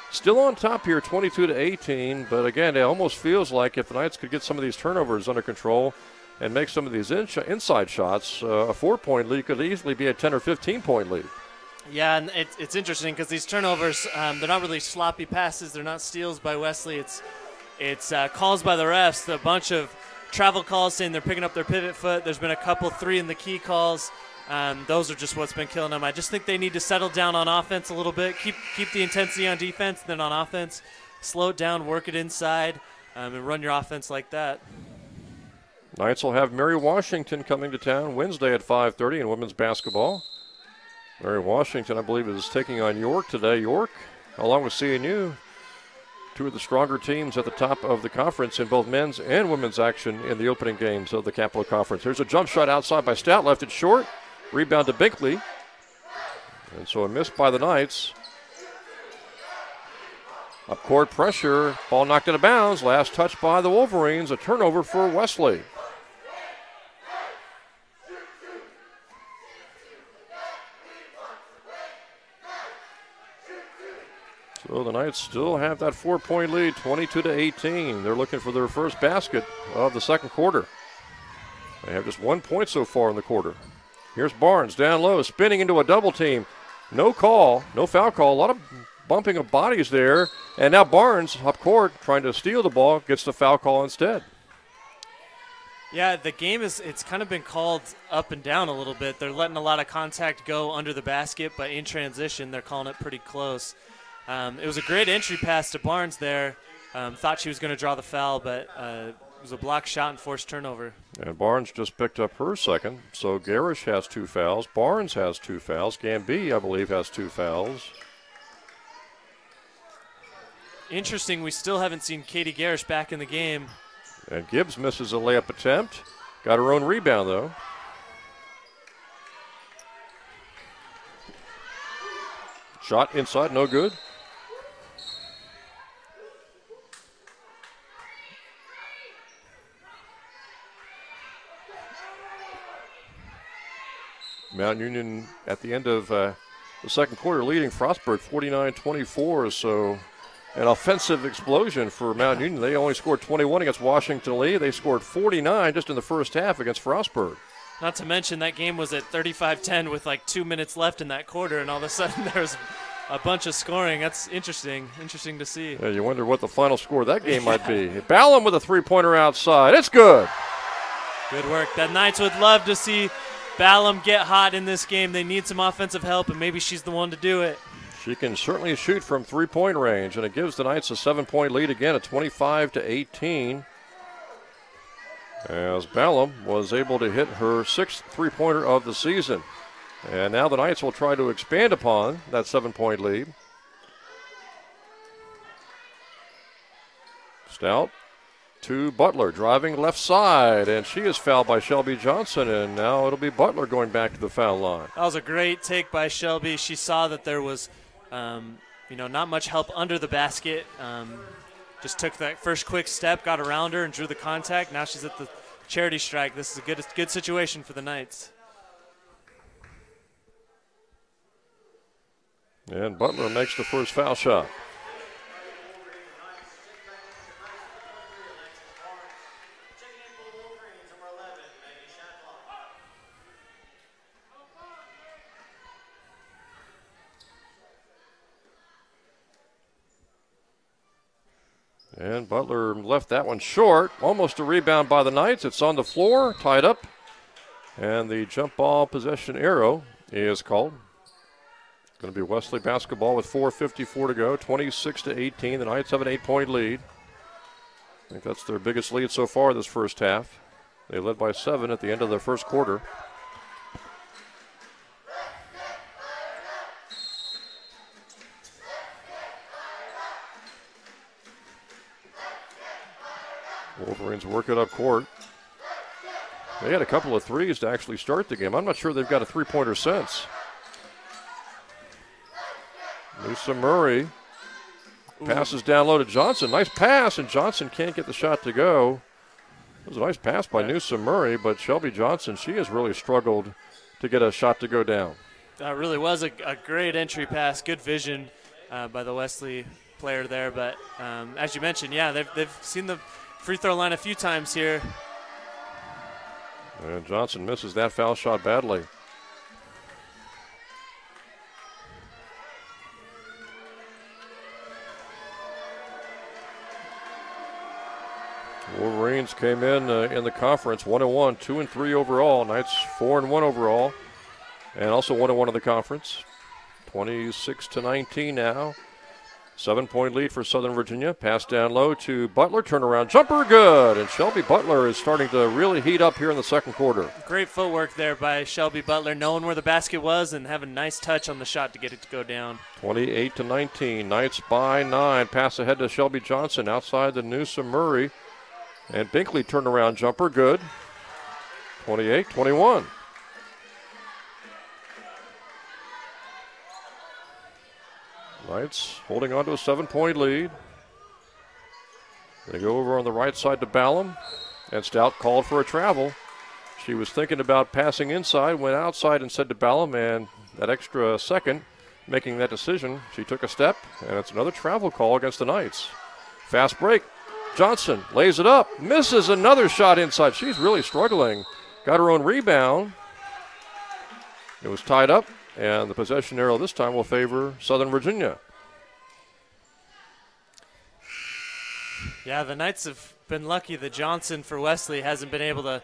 still on top here, 22-18. But again, it almost feels like if the Knights could get some of these turnovers under control and make some of these inside shots, a 4-point lead could easily be a 10 or 15-point lead. Yeah, and it's interesting because these turnovers, they're not really sloppy passes. They're not steals by Wesley. It's calls by the refs. A bunch of travel calls saying they're picking up their pivot foot. There's been a couple 3 in the key calls. Those are just what's been killing them. I just think they need to settle down on offense a little bit. Keep the intensity on defense, then on offense, slow it down, work it inside, and run your offense like that. Knights will have Mary Washington coming to town Wednesday at 5:30 in women's basketball. Mary Washington, I believe, is taking on York today. York, along with CNU, two of the stronger teams at the top of the conference in both men's and women's action in the opening games of the Capital Conference. Here's a jump shot outside by Stout, left it short. Rebound to Binkley. And so a miss by the Knights. Up court pressure, ball knocked out of bounds. Last touch by the Wolverines, a turnover for Wesley. So the Knights still have that 4-point lead, 22-18. They're looking for their first basket of the second quarter. They have just 1 point so far in the quarter. Here's Barnes down low, spinning into a double team. No call, no foul call, a lot of bumping of bodies there. And now Barnes up court trying to steal the ball, gets the foul call instead. Yeah, the game it's kind of been called up and down a little bit. They're letting a lot of contact go under the basket, but in transition they're calling it pretty close. It was a great entry pass to Barnes there. Thought she was going to draw the foul, but it was a block shot and forced turnover. And Barnes just picked up her second. So Garish has 2 fouls. Barnes has 2 fouls. Gamby, I believe, has 2 fouls. Interesting, we still haven't seen Katie Garish back in the game. And Gibbs misses a layup attempt. Got her own rebound, though. Shot inside, no good. Mount Union at the end of the second quarter leading Frostburg 49-24, so an offensive explosion for Mount Union. They only scored 21 against Washington Lee. They scored 49 just in the first half against Frostburg. Not to mention that game was at 35-10 with like 2 minutes left in that quarter, and all of a sudden there's a bunch of scoring. That's interesting to see. Yeah, you wonder what the final score of that game might be. Ballum with a three-pointer outside. It's good. Good work. The Knights would love to see Ballum get hot in this game. They need some offensive help, and maybe she's the one to do it. She can certainly shoot from three-point range, and it gives the Knights a 7-point lead again at 25-18. As Ballum was able to hit her 6th three-pointer of the season. And now the Knights will try to expand upon that 7-point lead. Stout to Butler, driving left side, and she is fouled by Shelby Johnson, and now it'll be Butler going back to the foul line. That was a great take by Shelby. She saw that there was, not much help under the basket. Just took that first quick step, got around her, and drew the contact. Now she's at the charity strike. This is a good situation for the Knights. And Butler makes the first foul shot. And Butler left that one short. Almost a rebound by the Knights. It's on the floor, tied up. And the jump ball possession arrow is called. It's going to be Wesley basketball with 4:54 to go, 26-18. The Knights have an 8-point lead. I think that's their biggest lead so far this first half. They led by 7 at the end of the first quarter. Wolverines work it up court. They had a couple of threes to actually start the game. I'm not sure they've got a three-pointer since. Noosa Murray passes down low to Johnson. Nice pass, and Johnson can't get the shot to go. It was a nice pass by Noosa Murray, but Shelby Johnson, she has really struggled to get a shot to go down. That really was a great entry pass. Good vision by the Wesley player there. But as you mentioned, yeah, they've seen the free throw line a few times here. And Johnson misses that foul shot badly. Wolverines came in the conference 1-1, 2-3 overall. Knights 4-1 overall, and also 1-1 in the conference. 26-19 now. 7-point lead for Southern Virginia. Pass down low to Butler. Turnaround jumper, good. And Shelby Butler is starting to really heat up here in the second quarter. Great footwork there by Shelby Butler, knowing where the basket was and having a nice touch on the shot to get it to go down. 28-19. Knights by 9. Pass ahead to Shelby Johnson outside the Noosa Murray. And Binkley turnaround jumper, good. 28-21. Knights holding on to a 7-point lead. They go over on the right side to Ballum, and Stout called for a travel. She was thinking about passing inside, went outside and said to Ballum, and that extra second making that decision, she took a step, and it's another travel call against the Knights. Fast break. Johnson lays it up, misses another shot inside. She's really struggling. Got her own rebound. It was tied up. And the possession arrow this time will favor Southern Virginia. Yeah, the Knights have been lucky that Johnson for Wesley hasn't been able to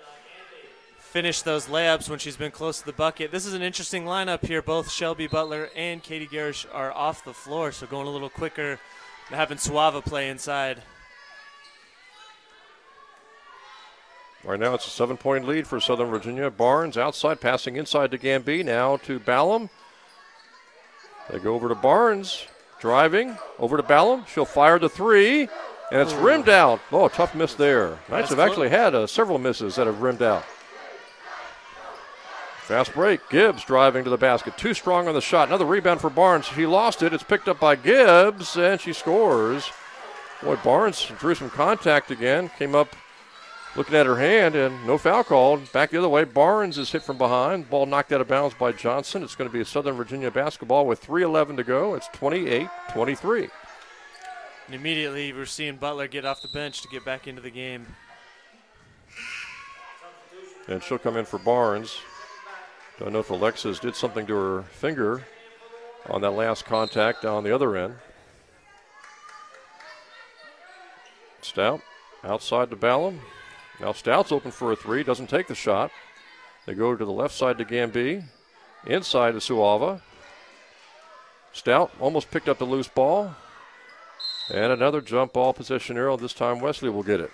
finish those layups when she's been close to the bucket. This is an interesting lineup here. Both Shelby Butler and Katie Garish are off the floor, so going a little quicker and having Suava play inside. Right now it's a 7-point lead for Southern Virginia. Barnes outside, passing inside to Gamby, now to Ballum. They go over to Barnes, driving, over to Ballum. She'll fire the three, and it's rimmed out. Oh, tough miss there. Knights have actually had several misses that have rimmed out. Fast break, Gibbs driving to the basket. Too strong on the shot. Another rebound for Barnes. She lost it. It's picked up by Gibbs, and she scores. Boy, Barnes drew some contact again, came up looking at her hand, and no foul called. Back the other way, Barnes is hit from behind. Ball knocked out of bounds by Johnson. It's going to be a Southern Virginia basketball with 3:11 to go. It's 28-23. And immediately we're seeing Butler get off the bench to get back into the game. And she'll come in for Barnes. Don't know if Alexis did something to her finger on that last contact on the other end. Stout outside to Ballum. Now Stout's open for a three, doesn't take the shot. They go to the left side to Gamby. Inside to Suava. Stout almost picked up the loose ball. And another jump ball possession arrow. This time Wesley will get it.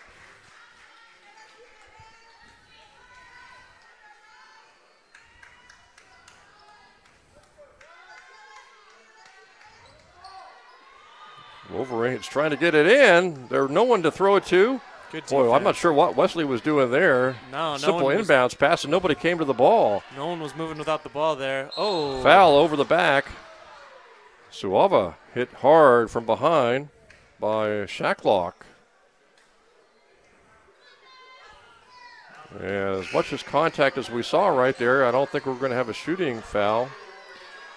Wolverines trying to get it in. There's no one to throw it to. Good Boy, I'm not sure what Wesley was doing there. No Simple one inbounds pass, and nobody came to the ball. No one was moving without the ball there. Oh. Foul over the back. Suava hit hard from behind by Shacklock. And as much as contact as we saw right there, I don't think we're going to have a shooting foul.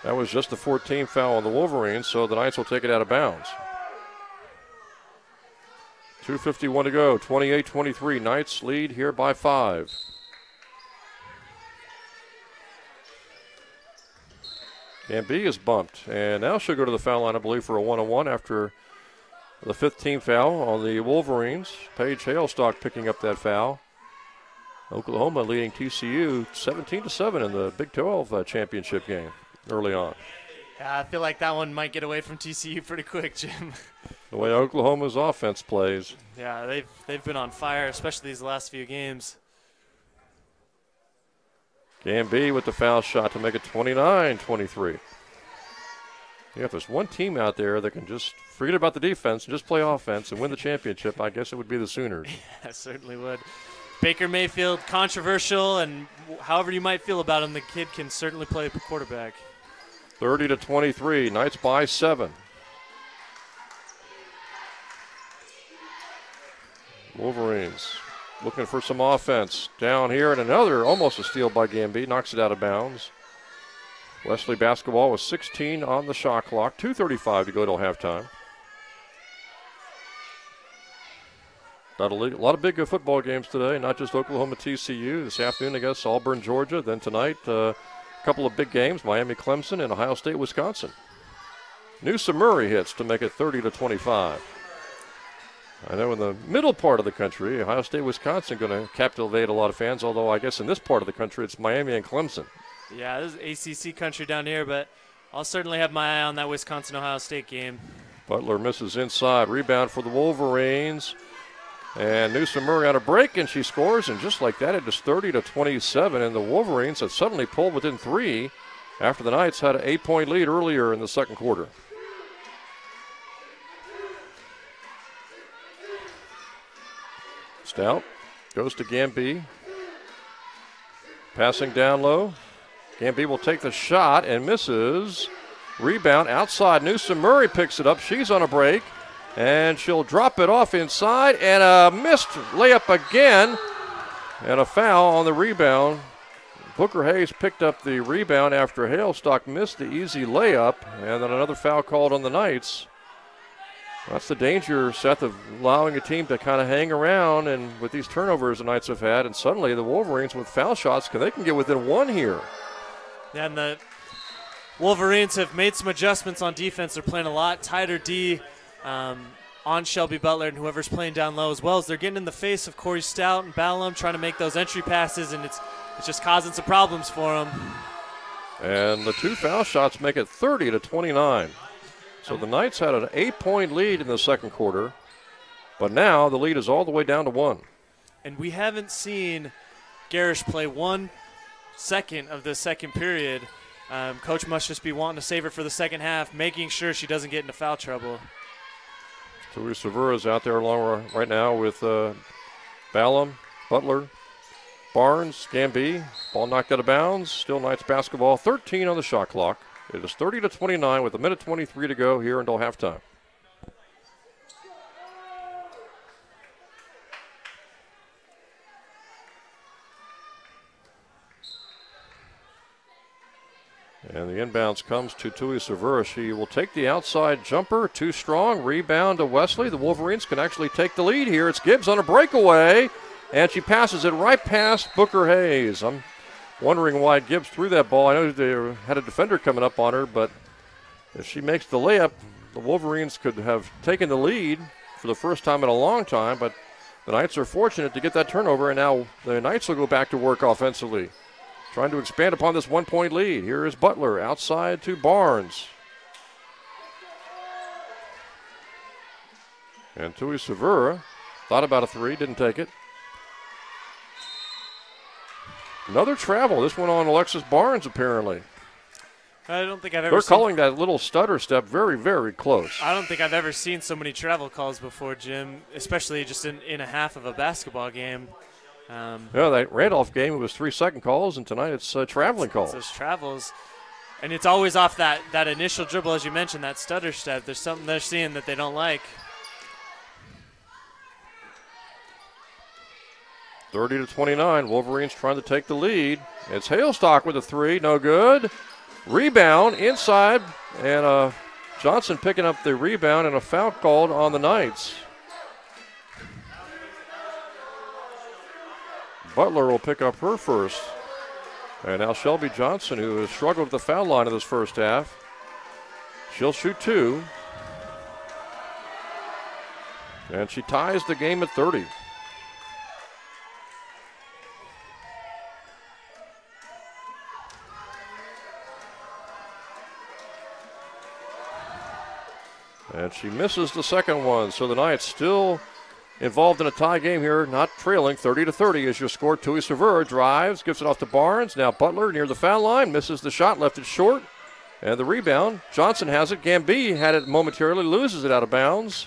That was just the 14th foul on the Wolverines, so the Knights will take it out of bounds. 2:51 to go, 28-23. Knights lead here by 5. Gamby is bumped, and now she'll go to the foul line, I believe, for a 1-on-1 after the 15th foul on the Wolverines. Paige Hailstock picking up that foul. Oklahoma leading TCU 17-7 in the Big 12 championship game early on. Yeah, I feel like that one might get away from TCU pretty quick, Jim. The way Oklahoma's offense plays. Yeah, they've been on fire, especially these last few games. Gamby with the foul shot to make it 29-23. Yeah, if there's one team out there that can just forget about the defense and just play offense and win the championship, I guess it would be the Sooners. Yeah, certainly would. Baker Mayfield, controversial, and however you might feel about him, the kid can certainly play quarterback. 30-23, Knights by 7. Wolverines looking for some offense. Down here, and another, almost a steal by Gamby, knocks it out of bounds. Wesley basketball with 16 on the shot clock, 2:35 to go till halftime. Got a lot of big football games today, not just Oklahoma TCU. This afternoon against Auburn, Georgia. Then tonight, a couple of big games, Miami Clemson and Ohio State, Wisconsin. Noosa Murray hits to make it 30-25. I know in the middle part of the country, Ohio State, Wisconsin going to captivate a lot of fans, although I guess in this part of the country it's Miami and Clemson. Yeah, this is ACC country down here, but I'll certainly have my eye on that Wisconsin-Ohio State game. Butler misses inside. Rebound for the Wolverines. And Newsom Murray on a break, and she scores. And just like that, it is 30-27. And the Wolverines have suddenly pulled within 3 after the Knights had an 8-point lead earlier in the second quarter. Stout goes to Gamby. Passing down low. Gamby will take the shot and misses. Rebound outside. Newsom Murray picks it up. She's on a break. And she'll drop it off inside. And a missed layup again. And a foul on the rebound. Booker Hayes picked up the rebound after Hailstock missed the easy layup. And then another foul called on the Knights. That's the danger, Seth, of allowing a team to kind of hang around, and with these turnovers the Knights have had, and suddenly the Wolverines with foul shots, they can get within 1 here. Yeah, and the Wolverines have made some adjustments on defense. They're playing a lot tighter D on Shelby Butler and whoever's playing down low, as well as they're getting in the face of Corey Stout and Ballum, trying to make those entry passes, and it's just causing some problems for them. And the 2 foul shots make it 30-29. So the Knights had an 8-point lead in the second quarter, but now the lead is all the way down to 1. And we haven't seen Garish play 1 second of the second period. Coach must just be wanting to save her for the second half, making sure she doesn't get into foul trouble. Tui Savura is out there along right now with Ballum, Butler, Barnes, Gamby. Ball knocked out of bounds. Still Knights basketball. 13 on the shot clock. It is 30-29 with 1:23 to go here until halftime. And the inbounds comes to Tui Savura. She will take the outside jumper. Too strong. Rebound to Wesley. The Wolverines can actually take the lead here. It's Gibbs on a breakaway. And she passes it right past Booker Hayes. I'm wondering why Gibbs threw that ball. I know they had a defender coming up on her, but if she makes the layup, the Wolverines could have taken the lead for the first time in a long time, but the Knights are fortunate to get that turnover, and now the Knights will go back to work offensively, trying to expand upon this 1-point lead. Here is Butler outside to Barnes. And Tui Savura thought about a 3, didn't take it. Another travel. This one on Alexis Barnes, apparently. I don't think I've ever They're seen calling that little stutter step very, very close. I don't think I've ever seen so many travel calls before, Jim, especially just in a half of a basketball game. Yeah, that Randolph game, it was 3-second calls, and tonight it's traveling calls. Those travels. And it's always off that initial dribble, as you mentioned, that stutter step. There's something they're seeing that they don't like. 30-29, Wolverines trying to take the lead. It's Hailstock with a 3, no good. Rebound inside, and Johnson picking up the rebound, and a foul called on the Knights. Butler will pick up her first. And now Shelby Johnson, who has struggled with the foul line in this first half. She'll shoot 2. And she ties the game at 30. And she misses the second one, so the Knights still involved in a tie game here, not trailing 30-30 as your score. Tui Savura drives, gives it off to Barnes. Now Butler near the foul line, misses the shot, left it short. And the rebound, Johnson has it. Gamby had it momentarily, loses it out of bounds.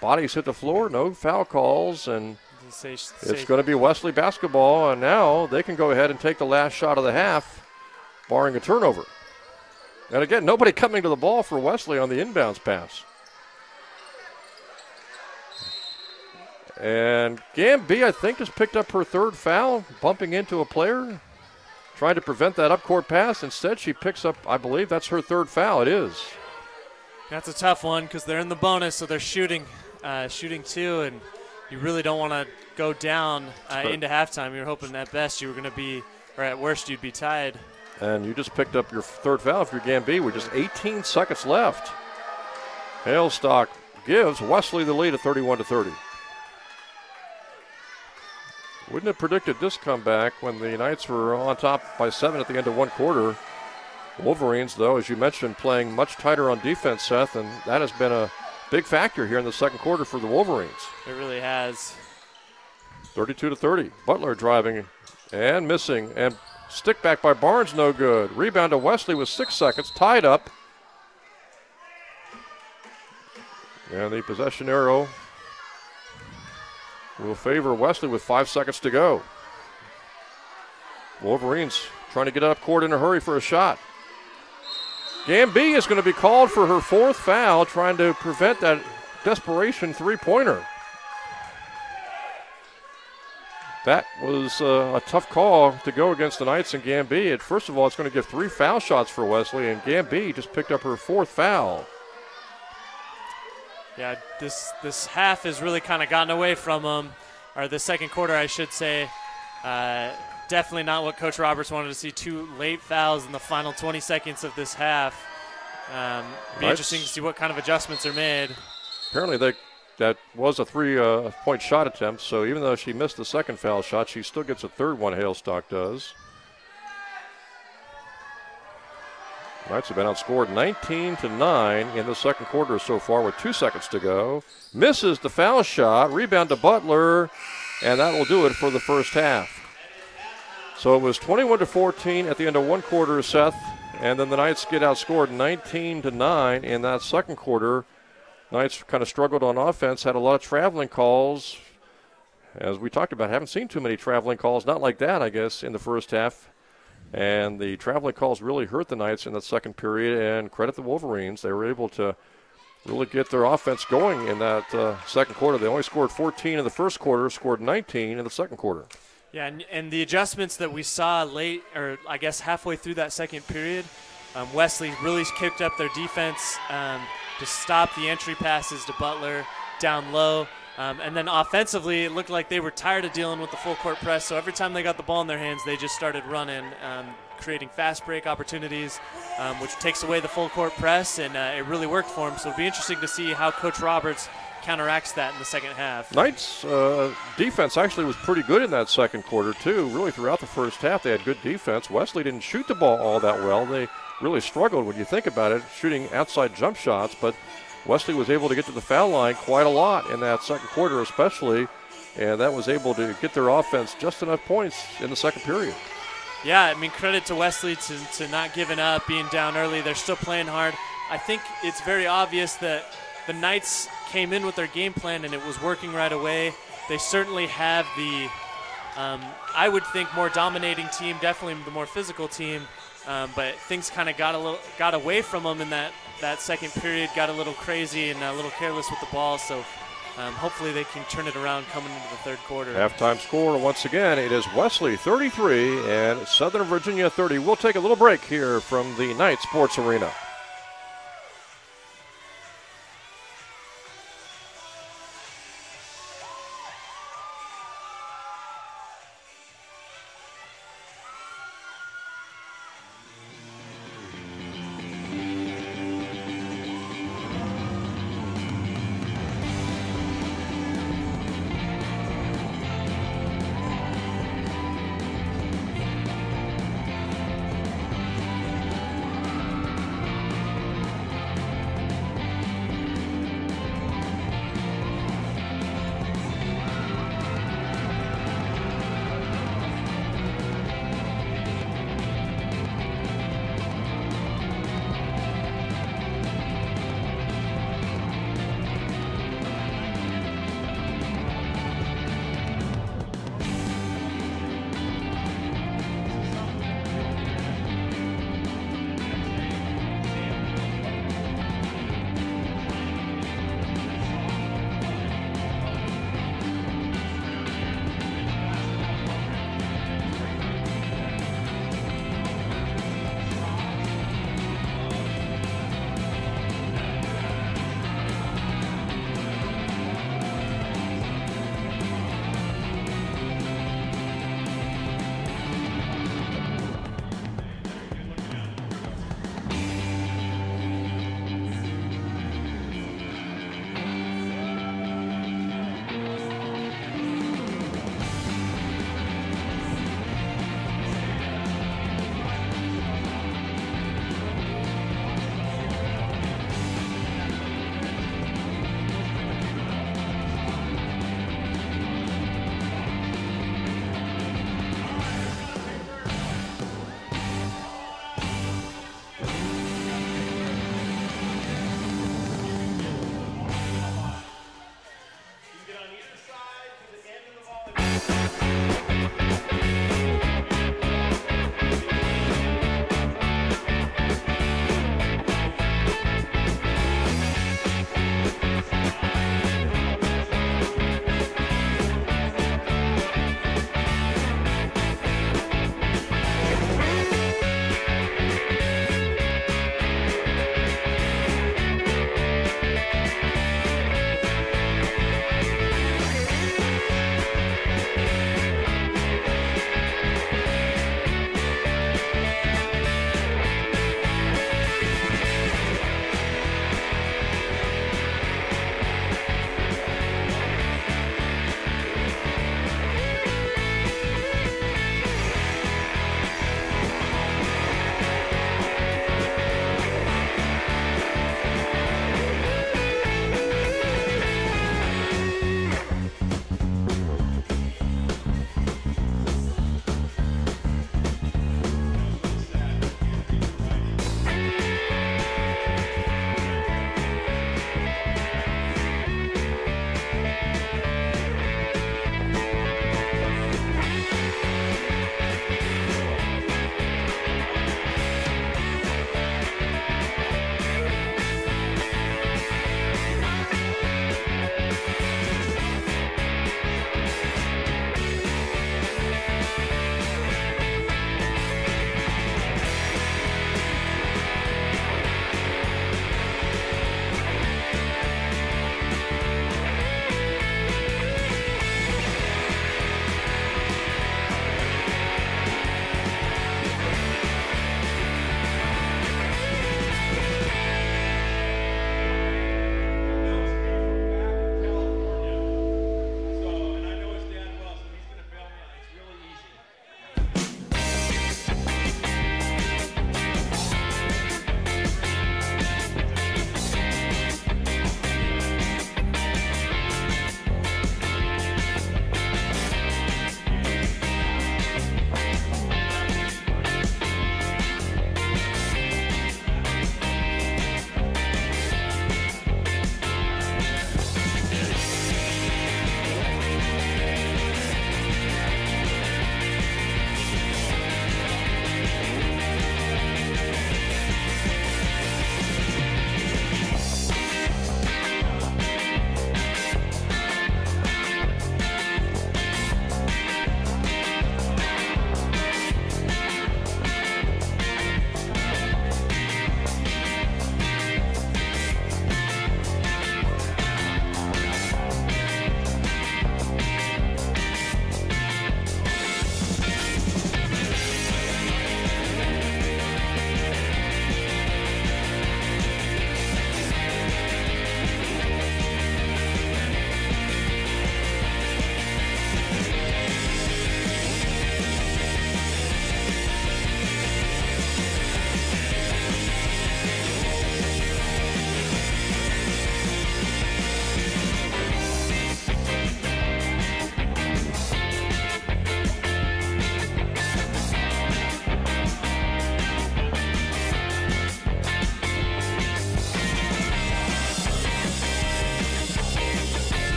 Bodies hit the floor, no foul calls, and it's going to be Wesley basketball. And now they can go ahead and take the last shot of the half, barring a turnover. And again, nobody coming to the ball for Wesley on the inbounds pass. And Gamby, I think, has picked up her 3rd foul, bumping into a player, trying to prevent that up-court pass. Instead, she picks up, I believe that's her 3rd foul. It is. That's a tough one because they're in the bonus, so they're shooting 2, and you really don't want to go down into halftime. You're hoping at best you were going to be, or at worst you'd be tied. And you just picked up your 3rd foul if you're Gamby with just 18 seconds left. Hailstock gives Wesley the lead at 31-30. Wouldn't have predicted this comeback when the Knights were on top by 7 at the end of one quarter. Wolverines, though, as you mentioned, playing much tighter on defense, Seth, and that has been a big factor here in the second quarter for the Wolverines. It really has. 32-30. Butler driving and missing, and stick back by Barnes, no good. Rebound to Wesley with 6 seconds, tied up. And the possession arrow will favor Wesley with 5 seconds to go. Wolverines trying to get up court in a hurry for a shot. Gamby is going to be called for her 4th foul, trying to prevent that desperation three-pointer. That was a tough call to go against the Knights and Gamby. First of all, it's going to give 3 foul shots for Wesley, and Gamby just picked up her 4th foul. Yeah, this half has really kind of gotten away from them, or the second quarter, I should say. Definitely not what Coach Roberts wanted to see. 2 late fouls in the final 20 seconds of this half. Be interesting to see what kind of adjustments are made. Apparently that was a 3-point shot attempt, so even though she missed the second foul shot, she still gets a 3rd one, Halestock does. Knights have been outscored 19-9 in the second quarter so far with 2 seconds to go. Misses the foul shot, rebound to Butler, and that will do it for the first half. So it was 21-14 at the end of one quarter, Seth, and then the Knights get outscored 19-9 in that second quarter. Knights kind of struggled on offense, had a lot of traveling calls. As we talked about, haven't seen too many traveling calls, not like that, I guess, in the first half. And the traveling calls really hurt the Knights in that second period, and credit the Wolverines. They were able to really get their offense going in that second quarter. They only scored 14 in the first quarter, scored 19 in the second quarter. Yeah, and the adjustments that we saw late, or I guess halfway through that second period, Wesley really kicked up their defense to stop the entry passes to Butler down low. And then offensively, it looked like they were tired of dealing with the full court press. So every time they got the ball in their hands, they just started running, creating fast break opportunities, which takes away the full court press, and it really worked for them. So it'll be interesting to see how Coach Roberts counteracts that in the second half. Knights defense actually was pretty good in that second quarter, too. Really throughout the first half, they had good defense. Wesley didn't shoot the ball all that well. They really struggled when you think about it, shooting outside jump shots, but Wesley was able to get to the foul line quite a lot in that second quarter especially, and that was able to get their offense just enough points in the second period. Yeah, I mean, credit to Wesley to not giving up, being down early. They're still playing hard. I think it's very obvious that the Knights came in with their game plan and it was working right away. They certainly have the, I would think, more dominating team, definitely the more physical team, but things kind of got away from them in that second period, got a little crazy and a little careless with the ball, so hopefully they can turn it around coming into the third quarter. Halftime score, once again, it is Wesley 33 and Southern Virginia 30. We'll take a little break here from the Knight Sports Arena.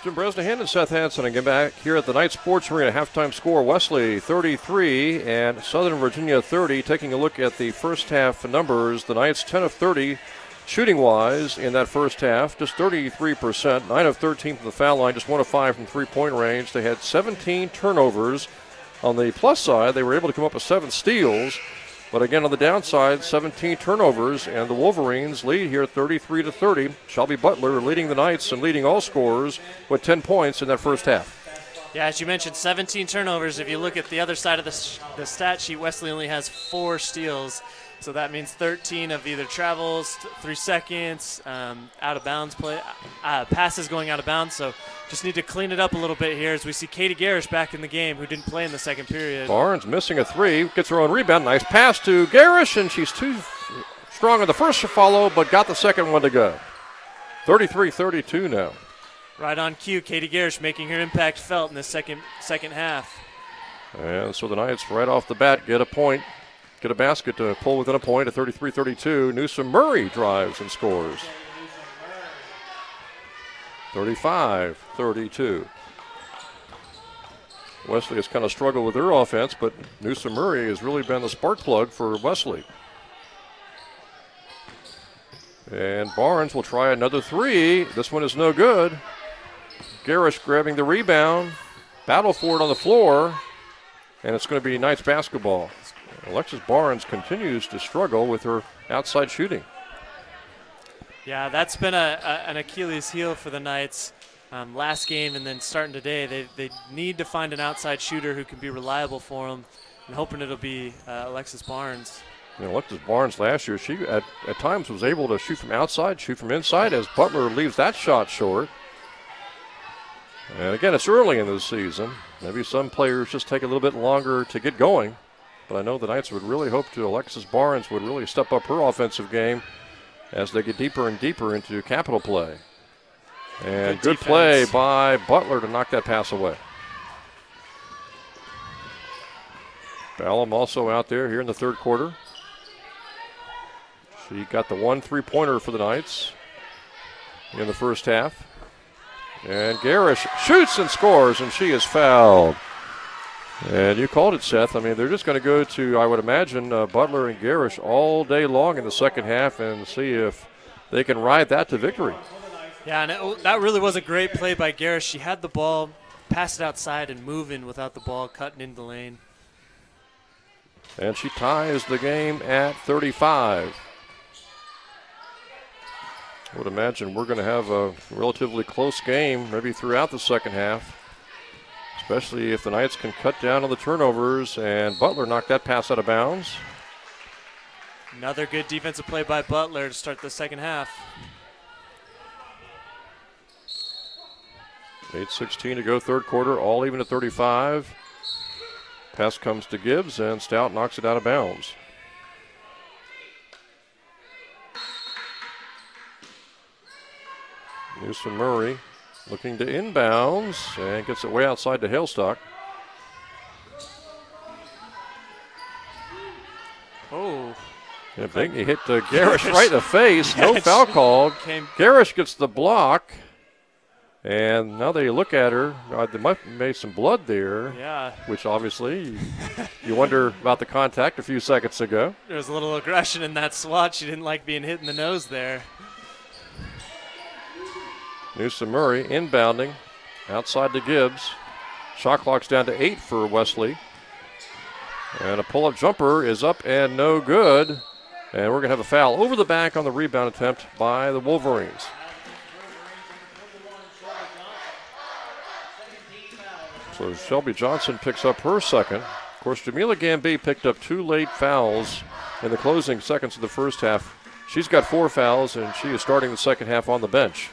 Jim Bresnahan and Seth Hansen again back here at the Knight Sports Arena. Halftime score, Wesley 33 and Southern Virginia 30. Taking a look at the first half numbers, the Knights 10 of 30 shooting-wise in that first half, just 33%, 9 of 13 from the foul line, just 1 of 5 from three-point range. They had 17 turnovers. On the plus side, they were able to come up with 7 steals. But again, on the downside, 17 turnovers, and the Wolverines lead here 33-30. Shelby Butler leading the Knights and leading all scorers with 10 points in that first half. Yeah, as you mentioned, 17 turnovers. If you look at the other side of the stat sheet, Wesley only has 4 steals. So that means 13 of either travels, 3 seconds, out of bounds play, passes going out of bounds. So just need to clean it up a little bit here as we see Katie Garish back in the game, who didn't play in the second period. Barnes missing a 3, gets her own rebound. Nice pass to Garish, and she's too strong on the first follow, but got the second one to go. 33-32 now. Right on cue, Katie Garish making her impact felt in the second half. And so the Knights right off the bat get a point. Get a basket to pull within a point at 33-32. Newsom Murray drives and scores. 35-32. Wesley has kind of struggled with their offense, but Newsom Murray has really been the spark plug for Wesley. And Barnes will try another 3. This one is no good. Garish grabbing the rebound. Battle for it on the floor. And it's going to be Knights basketball. Alexis Barnes continues to struggle with her outside shooting. Yeah, that's been an Achilles heel for the Knights. Last game and then starting today, they need to find an outside shooter who can be reliable for them, and hoping it'll be Alexis Barnes. You know, Alexis Barnes last year, she at times was able to shoot from outside, shoot from inside, as Butler leaves that shot short. And again, it's early in the season. Maybe some players just take a little bit longer to get going. But I know the Knights would really hope to. Alexis Barnes would really step up her offensive game as they get deeper and deeper into capital play. And good play by Butler to knock that pass away. Ballum also out there here in the third quarter. She got the 1 3-pointer for the Knights in the first half. And Garish shoots and scores, and she is fouled. And you called it, Seth. I mean, they're just going to go to, I would imagine, Butler and Garish all day long in the second half and see if they can ride that to victory. Yeah, and that really was a great play by Garish. She had the ball, passed it outside, and moving without the ball, cutting into the lane. And she ties the game at 35. I would imagine we're going to have a relatively close game maybe throughout the second half, especially if the Knights can cut down on the turnovers, and Butler knocked that pass out of bounds. Another good defensive play by Butler to start the second half. 8:16 to go, third quarter, all even at 35. Pass comes to Gibbs, and Stout knocks it out of bounds. Newsom Murray looking to inbounds and gets it way outside to Hailstock. Oh. Yeah, big, he hit Garish right in the face. No foul called. Garish gets the block. And now they look at her. There might have made some blood there. Yeah. Which obviously you wonder about the contact a few seconds ago. There was a little aggression in that swat. She didn't like being hit in the nose there. Newsom Murray inbounding outside to Gibbs. Shot clock's down to 8 for Wesley. And a pull-up jumper is up and no good. And we're going to have a foul over the back on the rebound attempt by the Wolverines. So Shelby Johnson picks up her second. Of course, Jamila Gamby picked up 2 late fouls in the closing seconds of the first half. She's got 4 fouls, and she is starting the second half on the bench.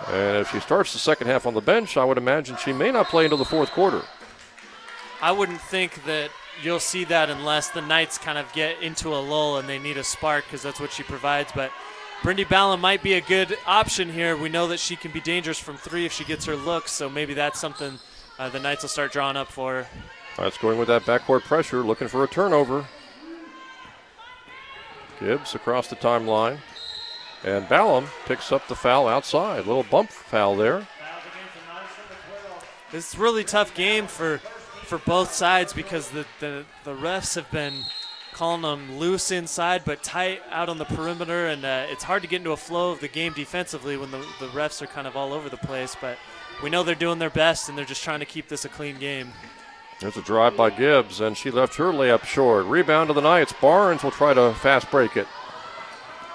And if she starts the second half on the bench, I would imagine she may not play until the fourth quarter. I wouldn't think that you'll see that unless the Knights kind of get into a lull and they need a spark, because that's what she provides. But Brindy Ballum might be a good option here. We know that she can be dangerous from 3 if she gets her looks, so maybe that's something the Knights will start drawing up for her. That's going with that backcourt pressure, looking for a turnover. Gibbs across the timeline. And Ballum picks up the foul outside. Little bump foul there. It's a really tough game for both sides because the refs have been calling them loose inside but tight out on the perimeter, and it's hard to get into a flow of the game defensively when the refs are kind of all over the place. But we know they're doing their best, and they're just trying to keep this a clean game. There's a drive by Gibbs, and she left her layup short. Rebound to the Knights. Barnes will try to fast break it.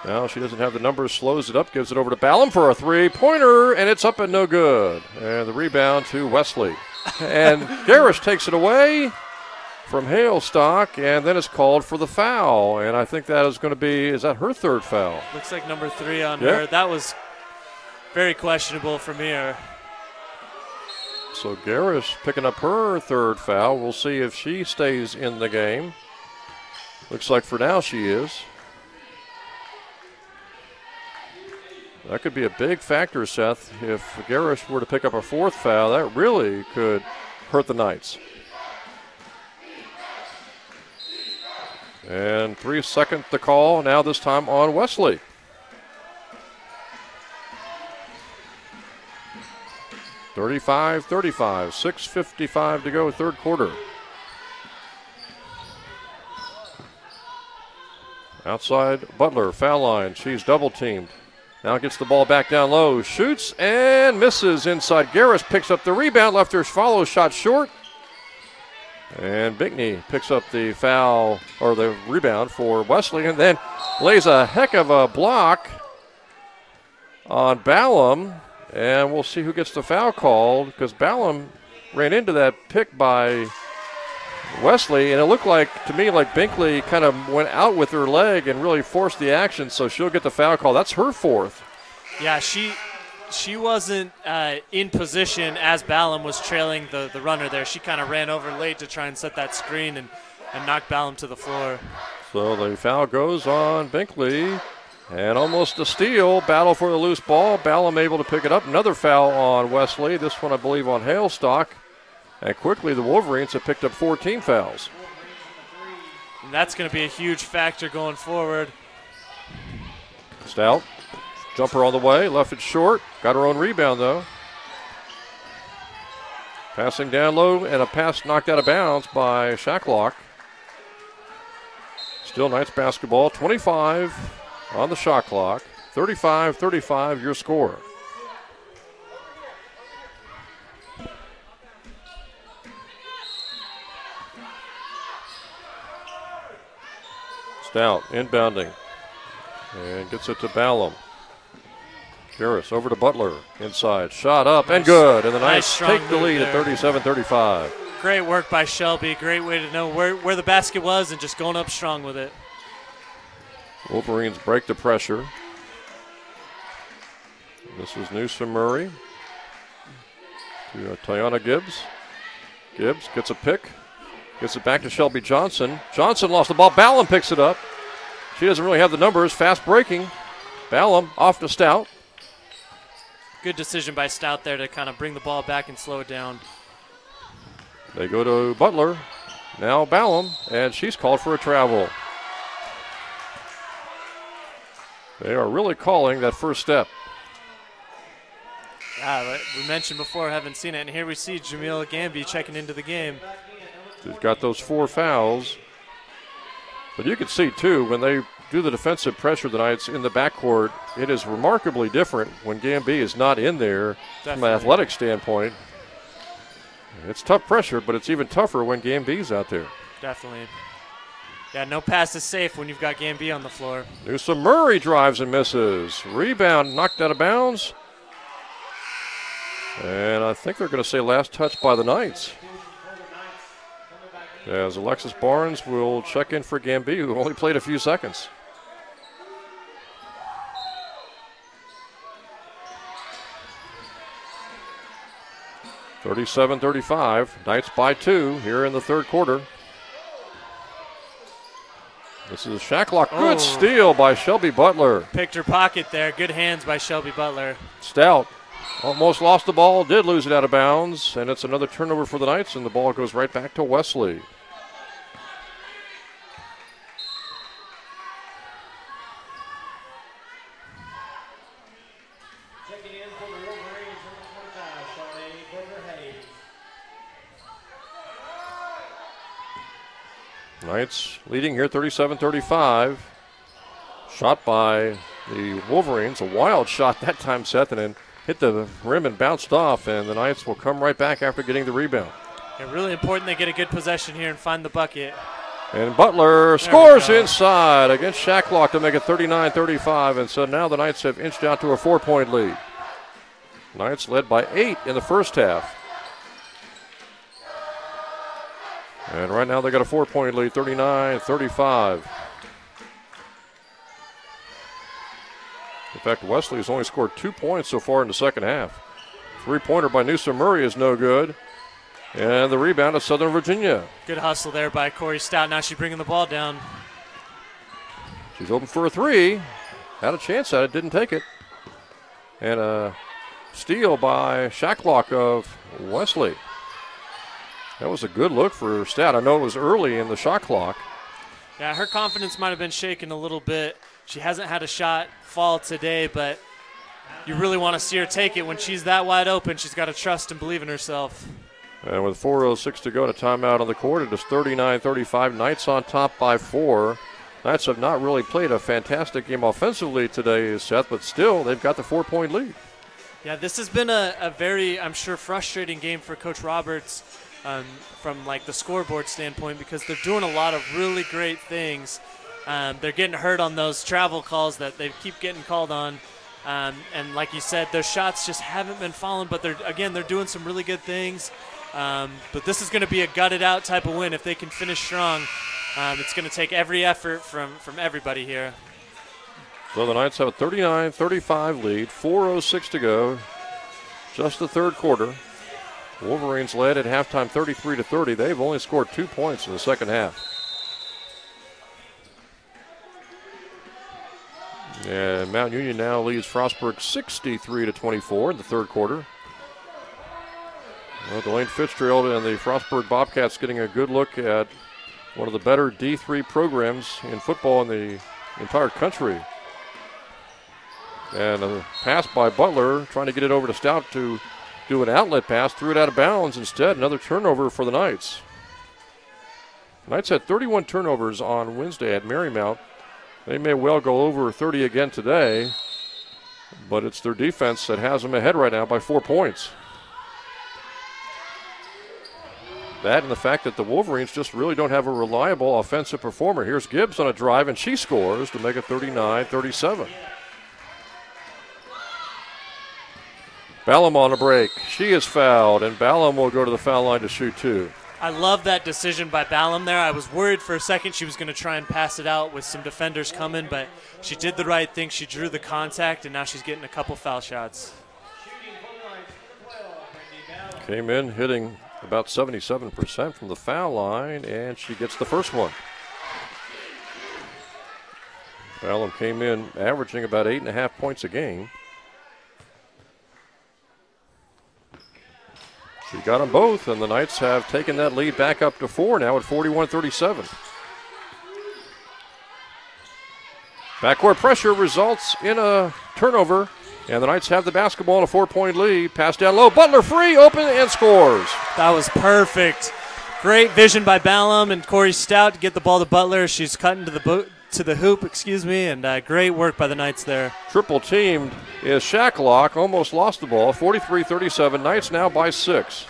Now she doesn't have the numbers, slows it up, gives it over to Ballum for a three-pointer, and it's up and no good. And the rebound to Wesley. And Garrish takes it away from Halestock, and then it's called for the foul. And I think that is going to be, is that her third foul? Looks like number 3 on her. That was very questionable from here. So Garrish picking up her third foul. We'll see if she stays in the game. Looks like for now she is. That could be a big factor, Seth. If Garrish were to pick up a fourth foul, that really could hurt the Knights. And 3 seconds to call, now this time on Wesley. (35-35), 6:55 to go, third quarter. Outside Butler, foul line. She's double teamed. Now gets the ball back down low, shoots and misses inside. Garrish picks up the rebound, left her follow shot short. And Bickney picks up the foul, or the rebound for Wesley, and then lays a heck of a block on Ballum. And we'll see who gets the foul called, because Ballum ran into that pick by Wesley, and it looked like, to me, like Binkley kind of went out with her leg and really forced the action, so she'll get the foul call. That's her fourth. Yeah, she wasn't in position as Ballum was trailing the runner there. She kind of ran over late to try and set that screen and knock Ballum to the floor. So the foul goes on Binkley, and almost a steal. Battle for the loose ball. Ballum able to pick it up. Another foul on Wesley. This one, I believe, on Halestock. And quickly, the Wolverines have picked up 14 fouls. And that's going to be a huge factor going forward. Stout, jumper on the way, left it short. Got her own rebound, though. Passing down low, and a pass knocked out of bounds by Shacklock. Still Knights basketball, 25 on the shot clock. 35-35, your score. Stout inbounding and gets it to Ballum. Garrish over to Butler inside. Shot up and good. And the Knights take the lead at 37-35. Great work by Shelby. Great way to know where the basket was and just going up strong with it. Wolverines break the pressure. This is Newsom Murray to Tiana Gibbs. Gibbs gets a pick. Gets it back to Shelby Johnson. Johnson lost the ball. Ballum picks it up. She doesn't really have the numbers. Fast breaking. Ballum off to Stout. Good decision by Stout there to kind of bring the ball back and slow it down. They go to Butler. Now Ballum, and she's called for a travel. They are really calling that first step. We mentioned before, haven't seen it, and here we see Jamila Gamby checking into the game. She's got those 4 fouls. But you can see, too, when they do the defensive pressure tonight in the backcourt, it is remarkably different when Gamby is not in there. Definitely. From an athletic standpoint. It's tough pressure, but it's even tougher when Gamby's out there. Definitely. Yeah, no pass is safe when you've got Gamby on the floor. Newsom Murray drives and misses. Rebound knocked out of bounds. And I think they're going to say last touch by the Knights. As Alexis Barnes will check in for Gamby, who only played a few seconds. (37-35), Knights by 2 here in the third quarter. This is Shacklock. Good steal by Shelby Butler. Picked her pocket there. Good hands by Shelby Butler. Stout almost lost the ball, did lose it out of bounds, and it's another turnover for the Knights, and the ball goes right back to Wesley. Knights leading here 37-35. Shot by the Wolverines. A wild shot that time, Seth, and then hit the rim and bounced off, and the Knights will come right back after getting the rebound. Yeah, really important they get a good possession here and find the bucket. And Butler scores inside against Shacklock to make it 39-35, and so now the Knights have inched out to a 4-point lead. Knights led by 8 in the first half. And right now they got a 4-point lead, 39-35. In fact, Wesley has only scored 2 points so far in the second half. 3-pointer by Noosa Murray is no good. And the rebound of Southern Virginia. Good hustle there by Corey Stout. Now she's bringing the ball down. She's open for a 3. Had a chance at it, didn't take it. And a steal by Shacklock of Wesley. That was a good look for Stout. I know it was early in the shot clock. Yeah, her confidence might have been shaken a little bit. She hasn't had a shot fall today, but you really want to see her take it. When she's that wide open, she's got to trust and believe in herself. And with 4:06 to go and a timeout on the court, it is 39-35. Knights on top by 4. Knights have not really played a fantastic game offensively today, Seth, but still they've got the 4-point lead. Yeah, this has been a very, I'm sure, frustrating game for Coach Roberts from like the scoreboard standpoint, because they're doing a lot of really great things. They're getting hurt on those travel calls that they keep getting called on. And like you said, their shots just haven't been falling, but they're doing some really good things. But this is going to be a gutted out type of win if they can finish strong. It's going to take every effort from everybody here. So the Knights have a 39-35 lead, 4:06 to go, just the third quarter. Wolverines led at halftime 33-30. They've only scored 2 points in the second half. And Mount Union now leads Frostburg 63-24 in the third quarter. Well, Delane Fitzgerald and the Frostburg Bobcats getting a good look at one of the better D3 programs in football in the entire country. And a pass by Butler, trying to get it over to Stout to do an outlet pass, threw it out of bounds instead. Another turnover for the Knights. Knights had 31 turnovers on Wednesday at Marymount. They may well go over 30 again today, but it's their defense that has them ahead right now by 4 points. That and the fact that the Wolverines just really don't have a reliable offensive performer. Here's Gibbs on a drive, and she scores to make it 39-37. Ballum on a break. She is fouled, and Ballum will go to the foul line to shoot 2. I love that decision by Ballum there. I was worried for a second she was going to try and pass it out with some defenders coming, but she did the right thing. She drew the contact, and now she's getting a couple foul shots. Came in hitting about 77% from the foul line, and she gets the first one. Ballum came in averaging about 8.5 points a game. She got them both, and the Knights have taken that lead back up to 4 now at 41-37. Backcourt pressure results in a turnover, and the Knights have the basketball in a 4-point lead. Pass down low, Butler free, open, and scores. That was perfect. Great vision by Ballum and Corey Stout to get the ball to Butler. She's cutting to the hoop, and great work by the Knights there. Triple teamed is Shacklock, almost lost the ball, 43-37. Knights now by 6.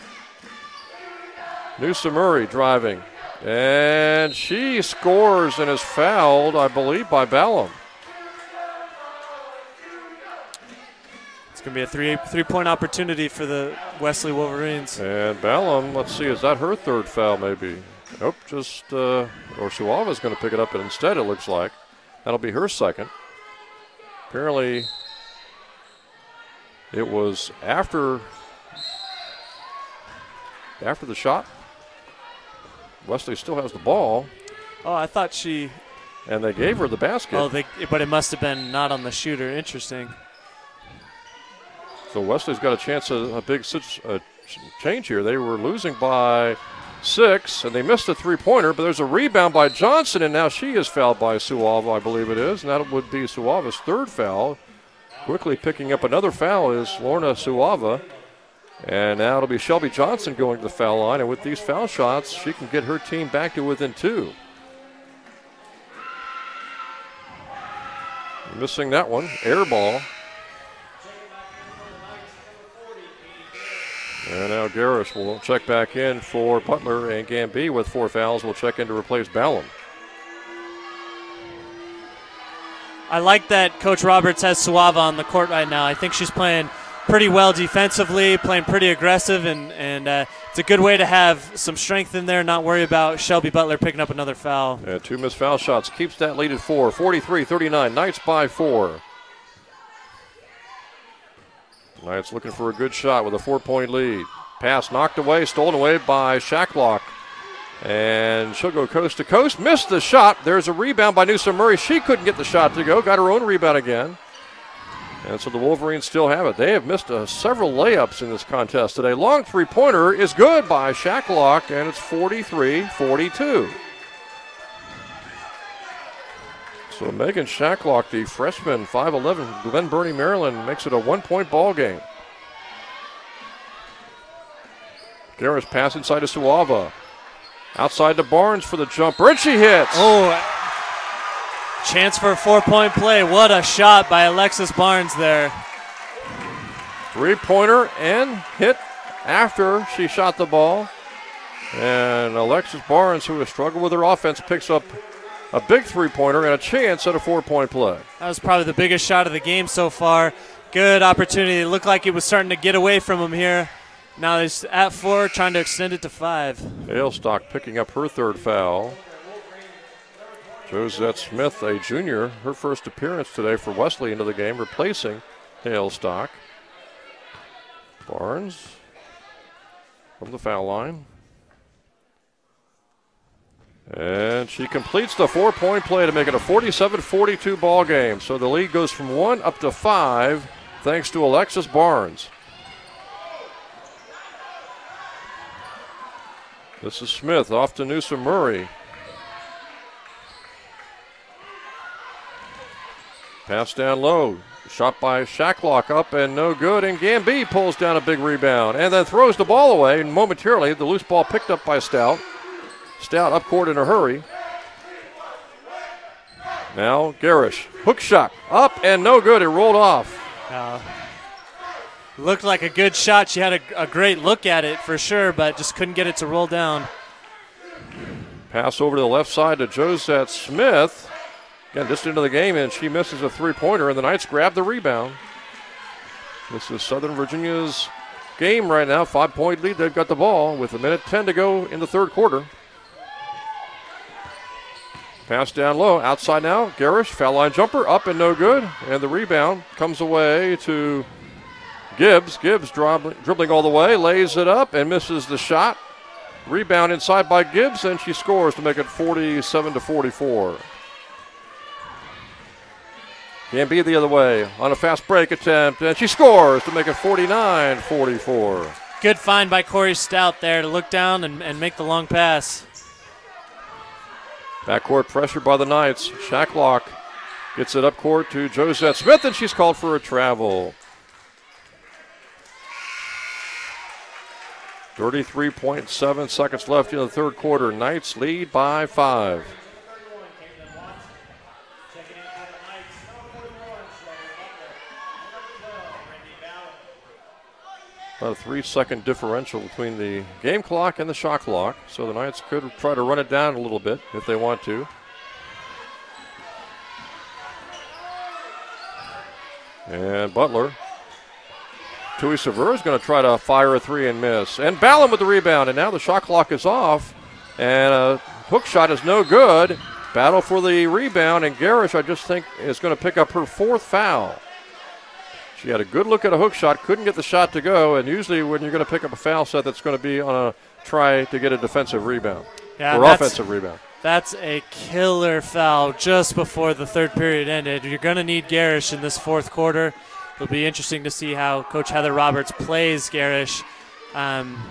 Noosa Murray driving, and she scores and is fouled, I believe, by Ballum. It's going to be a three-point opportunity for the Wesley Wolverines. And Ballum, let's see, is that her third foul maybe? Nope, just, or Suava's going to pick it up, and instead it looks like that'll be her second. Apparently, it was after the shot. Wesley still has the ball. Oh, I thought she. And they gave her the basket. Oh, but it must have been not on the shooter. Interesting. So Wesley's got a chance of a big change here. They were losing by 6, and they missed a three-pointer, but there's a rebound by Johnson, and now she is fouled by Suava, I believe it is, and that would be Suava's third foul. Quickly picking up another foul is Lorna Suava, and now it'll be Shelby Johnson going to the foul line, and with these foul shots, she can get her team back to within 2. Missing that one. Air ball. And now Garrish will check back in for Butler, and Gamby with 4 fouls will check in to replace Ballum. I like that Coach Roberts has Suava on the court right now. I think she's playing pretty well defensively, playing pretty aggressive, and it's a good way to have some strength in there, not worry about Shelby Butler picking up another foul. And 2 missed foul shots. Keeps that lead at 4. 43-39. Knights by 4. Knights looking for a good shot with a 4-point lead. Pass knocked away, stolen away by Shacklock. And she'll go coast to coast. Missed the shot. There's a rebound by Newsom Murray. She couldn't get the shot to go. Got her own rebound again. And so the Wolverines still have it. They have missed several layups in this contest today. Long 3-pointer is good by Shacklock, and it's 43-42. So Megan Shacklock, the freshman, 5'11", Glen Burnie, Maryland, makes it a 1-point ball game. Garris pass inside to Suava. Outside to Barnes for the jumper, and she hits. Oh, chance for a 4-point play. What a shot by Alexis Barnes there. 3-pointer and hit after she shot the ball. And Alexis Barnes, who has struggled with her offense, picks up a big 3-pointer and a chance at a 4-point play. That was probably the biggest shot of the game so far. Good opportunity. It looked like it was starting to get away from him here. Now he's at 4, trying to extend it to 5. Halestock picking up her 3rd foul. Josette Smith, a junior, her first appearance today for Wesley into the game, replacing Halestock. Barnes from the foul line. And she completes the 4-point play to make it a 47-42 ball game. So the lead goes from 1 up to 5 thanks to Alexis Barnes. This is Smith off to Newsom Murray. Pass down low. Shot by Shacklock up and no good. And Gamby pulls down a big rebound and then throws the ball away. And momentarily, the loose ball picked up by Stout. Stout up court in a hurry. Now Garrish. Hook shot. Up and no good. It rolled off. Looked like a good shot. She had a great look at it for sure, but just couldn't get it to roll down. Pass over to the left side to Josette Smith. Again, just into the game, and she misses a 3-pointer, and the Knights grab the rebound. This is Southern Virginia's game right now. 5-point lead. They've got the ball with 1:10 to go in the 3rd quarter. Pass down low. Outside now. Garrish, foul line jumper. Up and no good. And the rebound comes away to Gibbs. Gibbs dribbling all the way. Lays it up and misses the shot. Rebound inside by Gibbs, and she scores to make it 47-44. Gamby the other way on a fast break attempt, and she scores to make it 49-44. Good find by Corey Stout there to look down and make the long pass. Backcourt pressure by the Knights. Shacklock gets it up court to Josette Smith, and she's called for a travel. 33.7 seconds left in the 3rd quarter. Knights lead by 5. About a 3-second differential between the game clock and the shot clock, so the Knights could try to run it down a little bit if they want to. And Butler. Tui Severa is going to try to fire a 3 and miss. And Ballum with the rebound, and now the shot clock is off, and a hook shot is no good. Battle for the rebound, and Garrish, I just think, is going to pick up her 4th foul. She had a good look at a hook shot, couldn't get the shot to go, and usually when you're going to pick up a foul set, that's going to be on a try to get a defensive rebound or offensive rebound. That's a killer foul just before the 3rd period ended. You're going to need Garrish in this 4th quarter. It'll be interesting to see how Coach Heather Roberts plays Garrish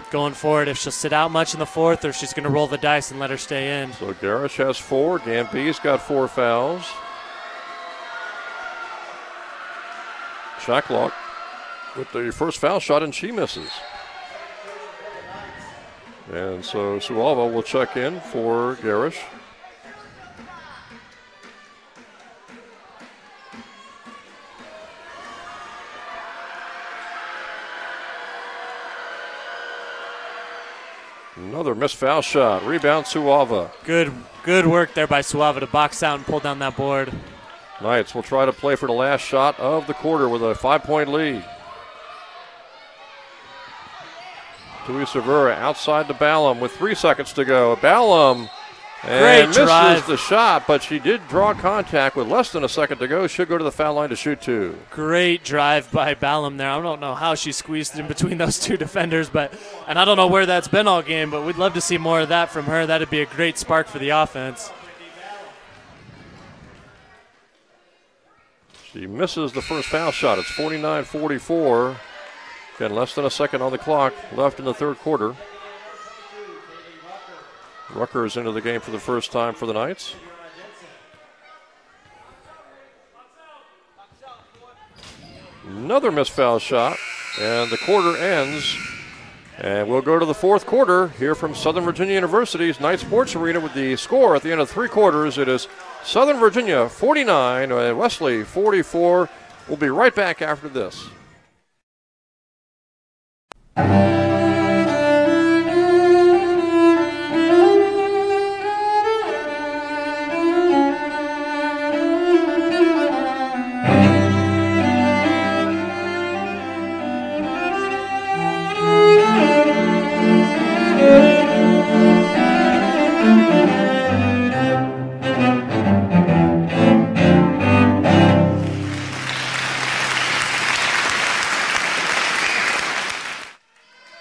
going forward, if she'll sit out much in the 4th or if she's going to roll the dice and let her stay in. So Garrish has 4. Gamby's got 4 fouls. Shacklock with the first foul shot, and she misses. And so Suava will check in for Garrish. Another missed foul shot. Rebound, Suava. Good work there by Suava to box out and pull down that board. Knights will try to play for the last shot of the quarter with a 5-point lead. Tui Severa outside to Ballum with 3 seconds to go. Ballum and misses the shot, but she did draw contact with less than a second to go. Should go to the foul line to shoot 2. Great drive by Ballum there. I don't know how she squeezed in between those 2 defenders, and I don't know where that's been all game, but we'd love to see more of that from her. That'd be a great spark for the offense. She misses the first foul shot. It's 49-44. Again, less than a second on the clock left in the third quarter. Rutgers into the game for the first time for the Knights. Another missed foul shot, and the quarter ends. And we'll go to the fourth quarter here from Southern Virginia University's Knight Sports Arena with the score at the end of 3 quarters. It is Southern Virginia 49 and Wesley 44. We'll be right back after this.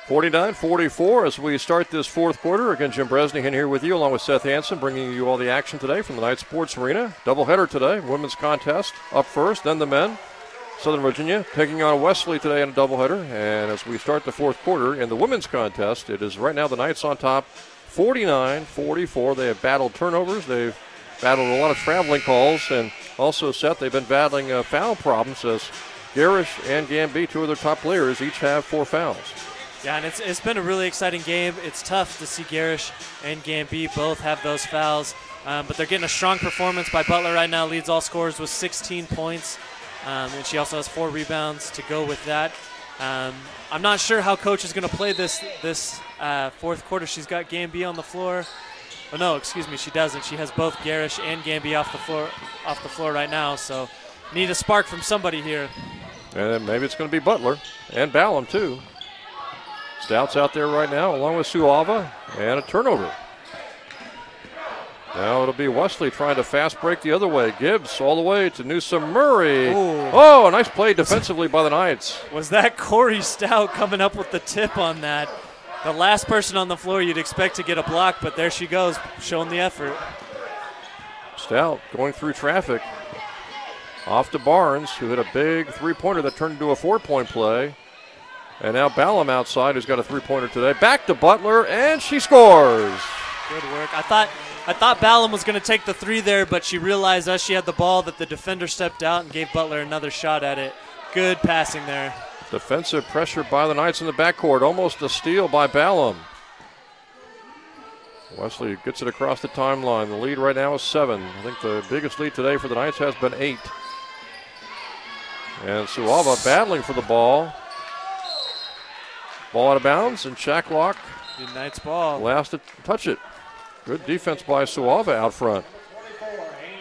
(49-44) as we start this fourth quarter. Again, Jim Bresnahan here with you, along with Seth Hansen, bringing you all the action today from the Knight Sports Arena. Doubleheader today, women's contest up first, then the men. Southern Virginia taking on Wesley today in a doubleheader. And as we start the fourth quarter in the women's contest, it is right now the Knights on top, 49-44. They have battled turnovers. They've battled a lot of traveling calls, and also, Seth, they've been battling foul problems as Garish and Gamby, 2 of their top players, each have 4 fouls. Yeah, and it's been a really exciting game. It's tough to see Garish and Gamby both have those fouls, but they're getting a strong performance by Butler right now. Leads all scorers with 16 points, and she also has 4 rebounds to go with that. I'm not sure how Coach is going to play this fourth quarter. She's got Gamby on the floor. Oh no, excuse me, she doesn't. She has both Garish and Gamby off the floor right now. So need a spark from somebody here. And maybe it's going to be Butler and Ballum too. Stout's out there right now, along with Suava, and a turnover. Now it'll be Wesley trying to fast break the other way. Gibbs all the way to Newsom Murray. Ooh. Oh, nice play defensively by the Knights. Was that Corey Stout coming up with the tip on that? The last person on the floor you'd expect to get a block, but there she goes, showing the effort. Stout going through traffic. Off to Barnes, who hit a big 3-pointer that turned into a 4-point play. And now Ballum outside, who's got a 3-pointer today. Back to Butler, and she scores. Good work. I thought Ballum was going to take the 3 there, but she realized as she had the ball that the defender stepped out and gave Butler another shot at it. Good passing there. Defensive pressure by the Knights in the backcourt. Almost a steal by Ballum. Wesley gets it across the timeline. The lead right now is 7. I think the biggest lead today for the Knights has been 8. And Suava battling for the ball. Ball out of bounds, and Shacklock. Good Knights ball. Last to touch it. Good defense by Suava out front.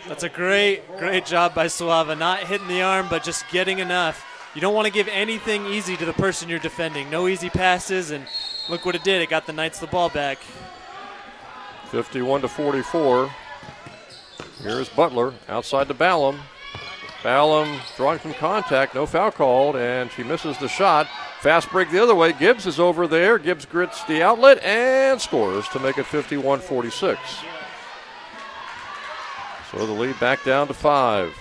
That's a great job by Suava. Not hitting the arm, but just getting enough. You don't want to give anything easy to the person you're defending. No easy passes, and look what it did. It got the Knights the ball back. 51-44. Here's Butler outside to Ballum. Ballum drawing some contact, no foul called, and she misses the shot. Fast break the other way. Gibbs is over there. Gibbs grits the outlet and scores to make it 51-46. So the lead back down to 5.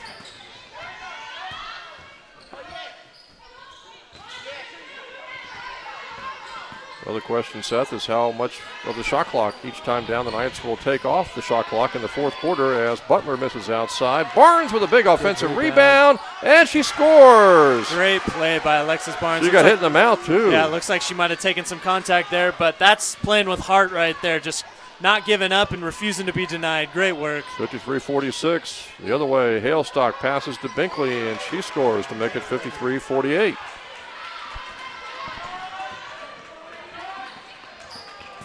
Another question, Seth, is how much of the shot clock each time down the Knights will take off the shot clock in the fourth quarter as Butler misses outside. Barnes with a big offensive rebound, and she scores. Great play by Alexis Barnes. She got hit in the mouth, too. Yeah, it looks like she might have taken some contact there, but that's playing with heart right there, just not giving up and refusing to be denied. Great work. 53-46. The other way, Halestock passes to Binkley, and she scores to make it 53-48.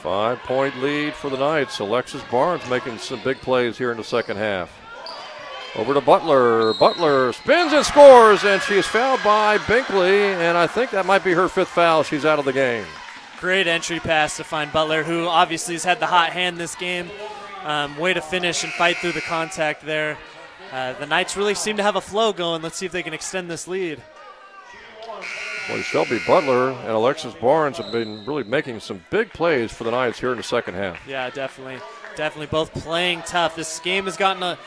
5-point lead for the Knights. Alexis Barnes making some big plays here in the second half. Over to Butler. Butler spins and scores, and she is fouled by Binkley, and I think that might be her 5th foul. She's out of the game. Great entry pass to find Butler, who obviously has had the hot hand this game. Way to finish and fight through the contact there. The Knights really seem to have a flow going. Let's see if they can extend this lead. Well, Shelby Butler and Alexis Barnes have been really making some big plays for the Knights here in the second half. Yeah, definitely. Definitely both playing tough. This game has gotten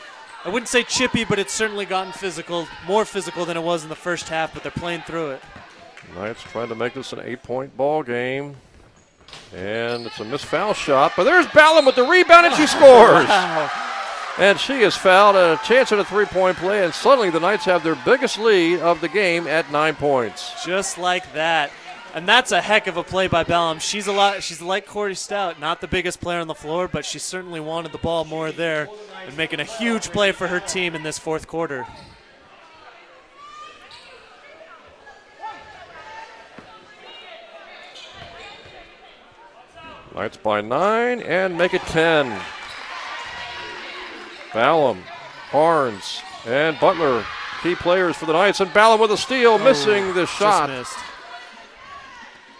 I wouldn't say chippy, but it's certainly gotten physical, more physical than it was in the first half, but they're playing through it. Knights trying to make this an 8-point ball game. And it's a missed foul shot, but there's Ballum with the rebound, and she scores. Wow. And she is fouled, a chance at a 3-point play, and suddenly the Knights have their biggest lead of the game at 9 points. Just like that. And that's a heck of a play by Ballum. She's like Corey Stout, not the biggest player on the floor, but she certainly wanted the ball more there and making a huge play for her team in this fourth quarter. Knights by 9 and make it 10. Ballum, Barnes, and Butler, key players for the Knights, and Ballum with a steal, missing the shot. Just missed.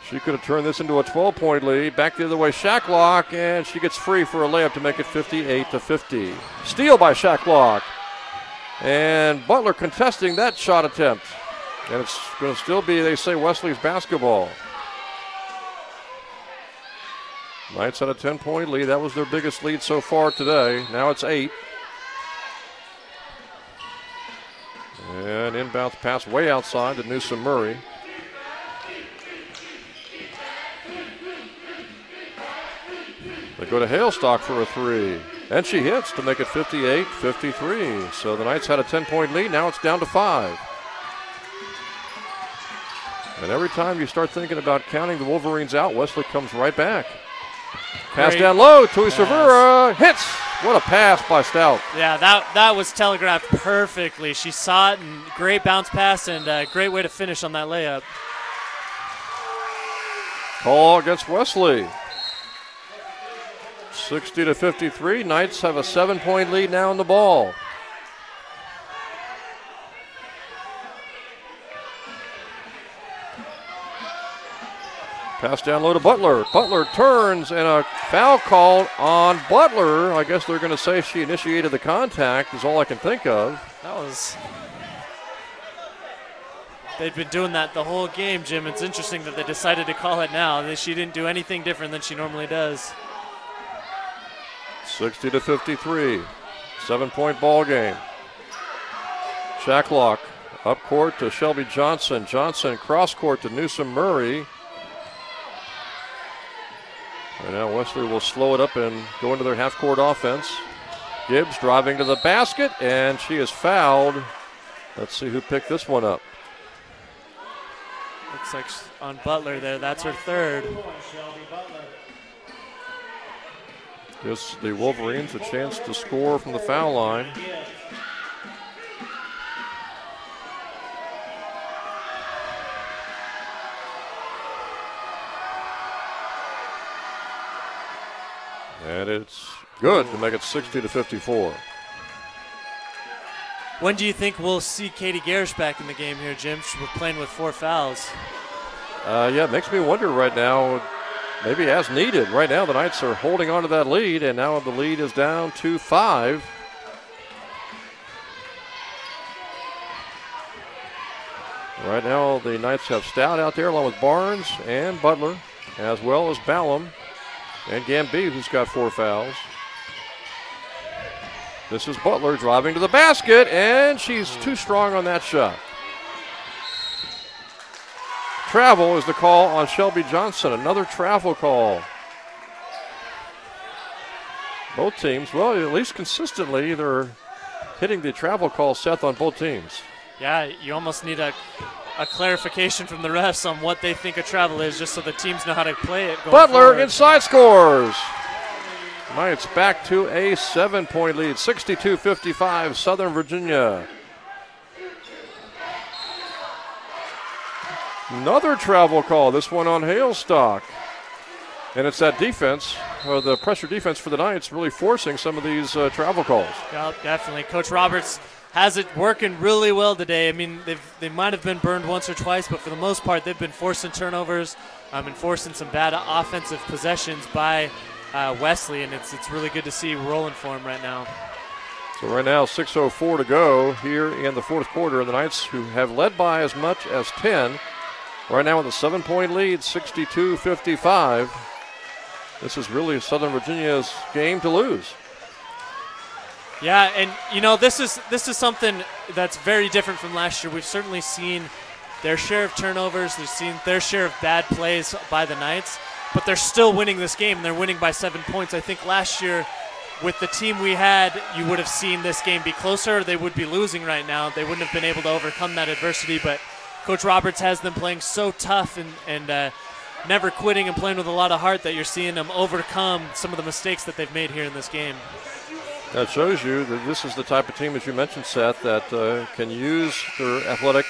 She could have turned this into a 12-point lead. Back the other way, Shacklock, and she gets free for a layup to make it 58-50. Steal by Shacklock. And Butler contesting that shot attempt. And it's going to still be, they say, Wesley's basketball. Knights had a 10-point lead. That was their biggest lead so far today. Now it's 8. And inbounds pass way outside to Newsom Murray. They go to Halestock for a 3. And she hits to make it 58-53. So the Knights had a 10-point lead. Now it's down to 5. And every time you start thinking about counting the Wolverines out, Wesley comes right back. Pass down low to Isavura. Hits. What a pass by Stout. Yeah, that was telegraphed perfectly. She saw it, and great bounce pass, and a great way to finish on that layup. Call against Wesley. 60-53. Knights have a 7-point lead now in the ball. Pass down low to Butler. Butler turns, and a foul called on Butler. I guess they're going to say she initiated the contact is all I can think of. They've been doing that the whole game, Jim. It's interesting that they decided to call it now. She didn't do anything different than she normally does. 60-53. 7-point ball game. Shacklock up court to Shelby Johnson. Johnson cross court to Newsom Murray. And now Wesley will slow it up and go into their half-court offense. Gibbs driving to the basket, and she is fouled. Let's see who picked this one up. Looks like on Butler there, that's her 3rd. Gives the Wolverines a chance to score from the foul line. And it's good to make it 60-54. When do you think we'll see Katie Garish back in the game here, Jim? We're playing with 4 fouls. Yeah, it makes me wonder right now, maybe as needed. Right now the Knights are holding on to that lead, and now the lead is down to 5. Right now the Knights have Stout out there along with Barnes and Butler, as well as Ballum. And Gamby, who's got 4 fouls. This is Butler driving to the basket, and she's too strong on that shot. Travel is the call on Shelby Johnson. Another travel call. Both teams, well, at least consistently, they're hitting the travel call, Seth, on both teams. Yeah, you almost need a clarification from the refs on what they think a travel is, just so the teams know how to play it. Butler forward. inside scores. Knights back to a 7-point lead, 62-55, Southern Virginia. Another travel call, this one on Halestock. And it's that defense, the pressure defense for the Knights, really forcing some of these travel calls. Yep, definitely. Coach Roberts has it working really well today. I mean, they might have been burned once or twice, but for the most part, they've been forcing turnovers and forcing some bad offensive possessions by Wesley, and it's really good to see rolling for him right now. So right now, 6:04 to go here in the fourth quarter, and the Knights, who have led by as much as 10, right now with a 7-point lead, 62-55. This is really Southern Virginia's game to lose. Yeah, and you know, this is something that's very different from last year. We've certainly seen their share of turnovers, they've seen their share of bad plays by the Knights, but they're still winning this game, and they're winning by 7 points. I think last year, with the team we had, you would have seen this game be closer. They would be losing right now. They wouldn't have been able to overcome that adversity, but Coach Roberts has them playing so tough and never quitting and playing with a lot of heart that you're seeing them overcome some of the mistakes that they've made here in this game. That shows you that this is the type of team, as you mentioned, Seth, that can use their athletic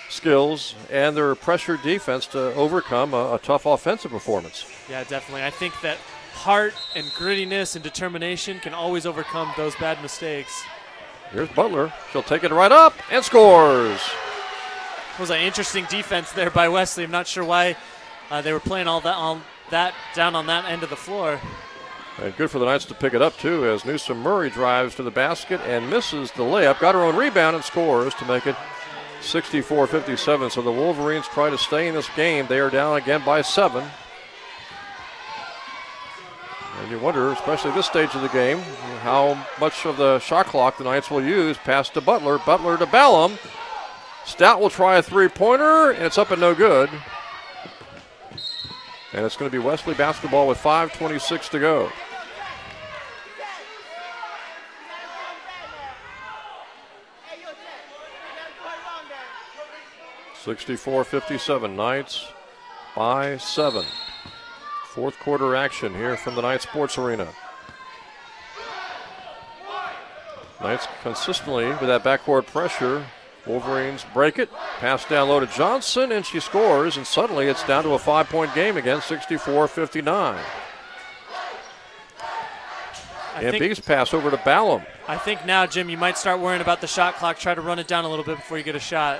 skills and their pressure defense to overcome a tough offensive performance. Yeah, definitely. I think that heart and grittiness and determination can always overcome those bad mistakes. Here's Butler. She'll take it right up and scores. It was an interesting defense there by Wesley. I'm not sure why they were playing all that down on that end of the floor. And good for the Knights to pick it up, too, as Newsom Murray drives to the basket and misses the layup. Got her own rebound and scores to make it 64-57. So the Wolverines try to stay in this game. They are down again by 7. And you wonder, especially this stage of the game, how much of the shot clock the Knights will use. Pass to Butler. Butler to Ballum. Stout will try a three-pointer, and it's up and no good. And it's going to be Wesley basketball with 5:26 to go. (64-57). Knights by 7. Fourth quarter action here from the Knights Sports Arena. Knights consistently with that backcourt pressure. Wolverines break it, pass down low to Johnson, and she scores, and suddenly it's down to a 5-point game again, 64-59. And B's pass over to Ballum. I think now, Jim, you might start worrying about the shot clock. Try to run it down a little bit before you get a shot.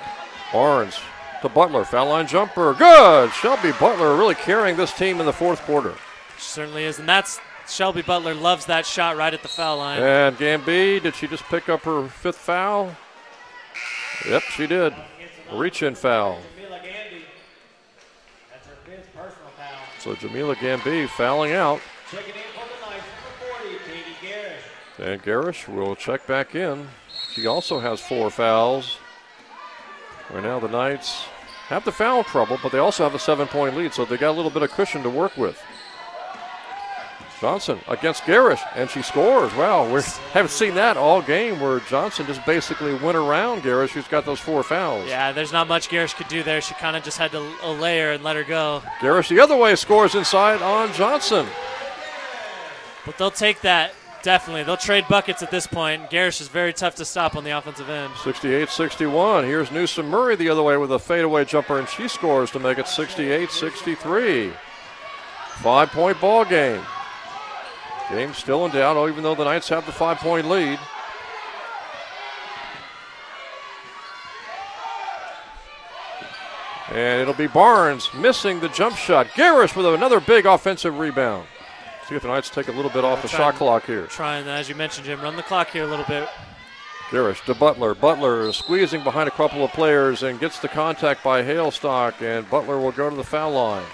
Barnes to Butler, foul line jumper, good! Shelby Butler really carrying this team in the fourth quarter. She certainly is, and that's Shelby Butler loves that shot right at the foul line. And Gamby, did she just pick up her 5th foul? Yep, she did. A reach-in foul. So Jamila Gamby fouling out. And Garish will check back in. She also has 4 fouls. Right now the Knights have the foul trouble, but they also have a 7-point lead, so they got a little bit of cushion to work with. Johnson against Garish, and she scores. Wow, we haven't seen that all game where Johnson just basically went around Garish, who's got those 4 fouls. Yeah, there's not much Garish could do there. She kind of just had to lay her and let her go. Garish the other way scores inside on Johnson. But they'll take that, definitely. They'll trade buckets at this point. Garish is very tough to stop on the offensive end. 68-61. Here's Newsom Murray the other way with a fadeaway jumper, and she scores to make it 68-63. 5-point ball game. Game still in doubt, even though the Knights have the 5-point lead. And it'll be Barnes missing the jump shot. Garish with another big offensive rebound. See if the Knights take a little bit off the shot clock here. Trying, as you mentioned, Jim, run the clock here a little bit. Garish to Butler. Butler squeezing behind a couple of players and gets the contact by Hailstock, and Butler will go to the foul line.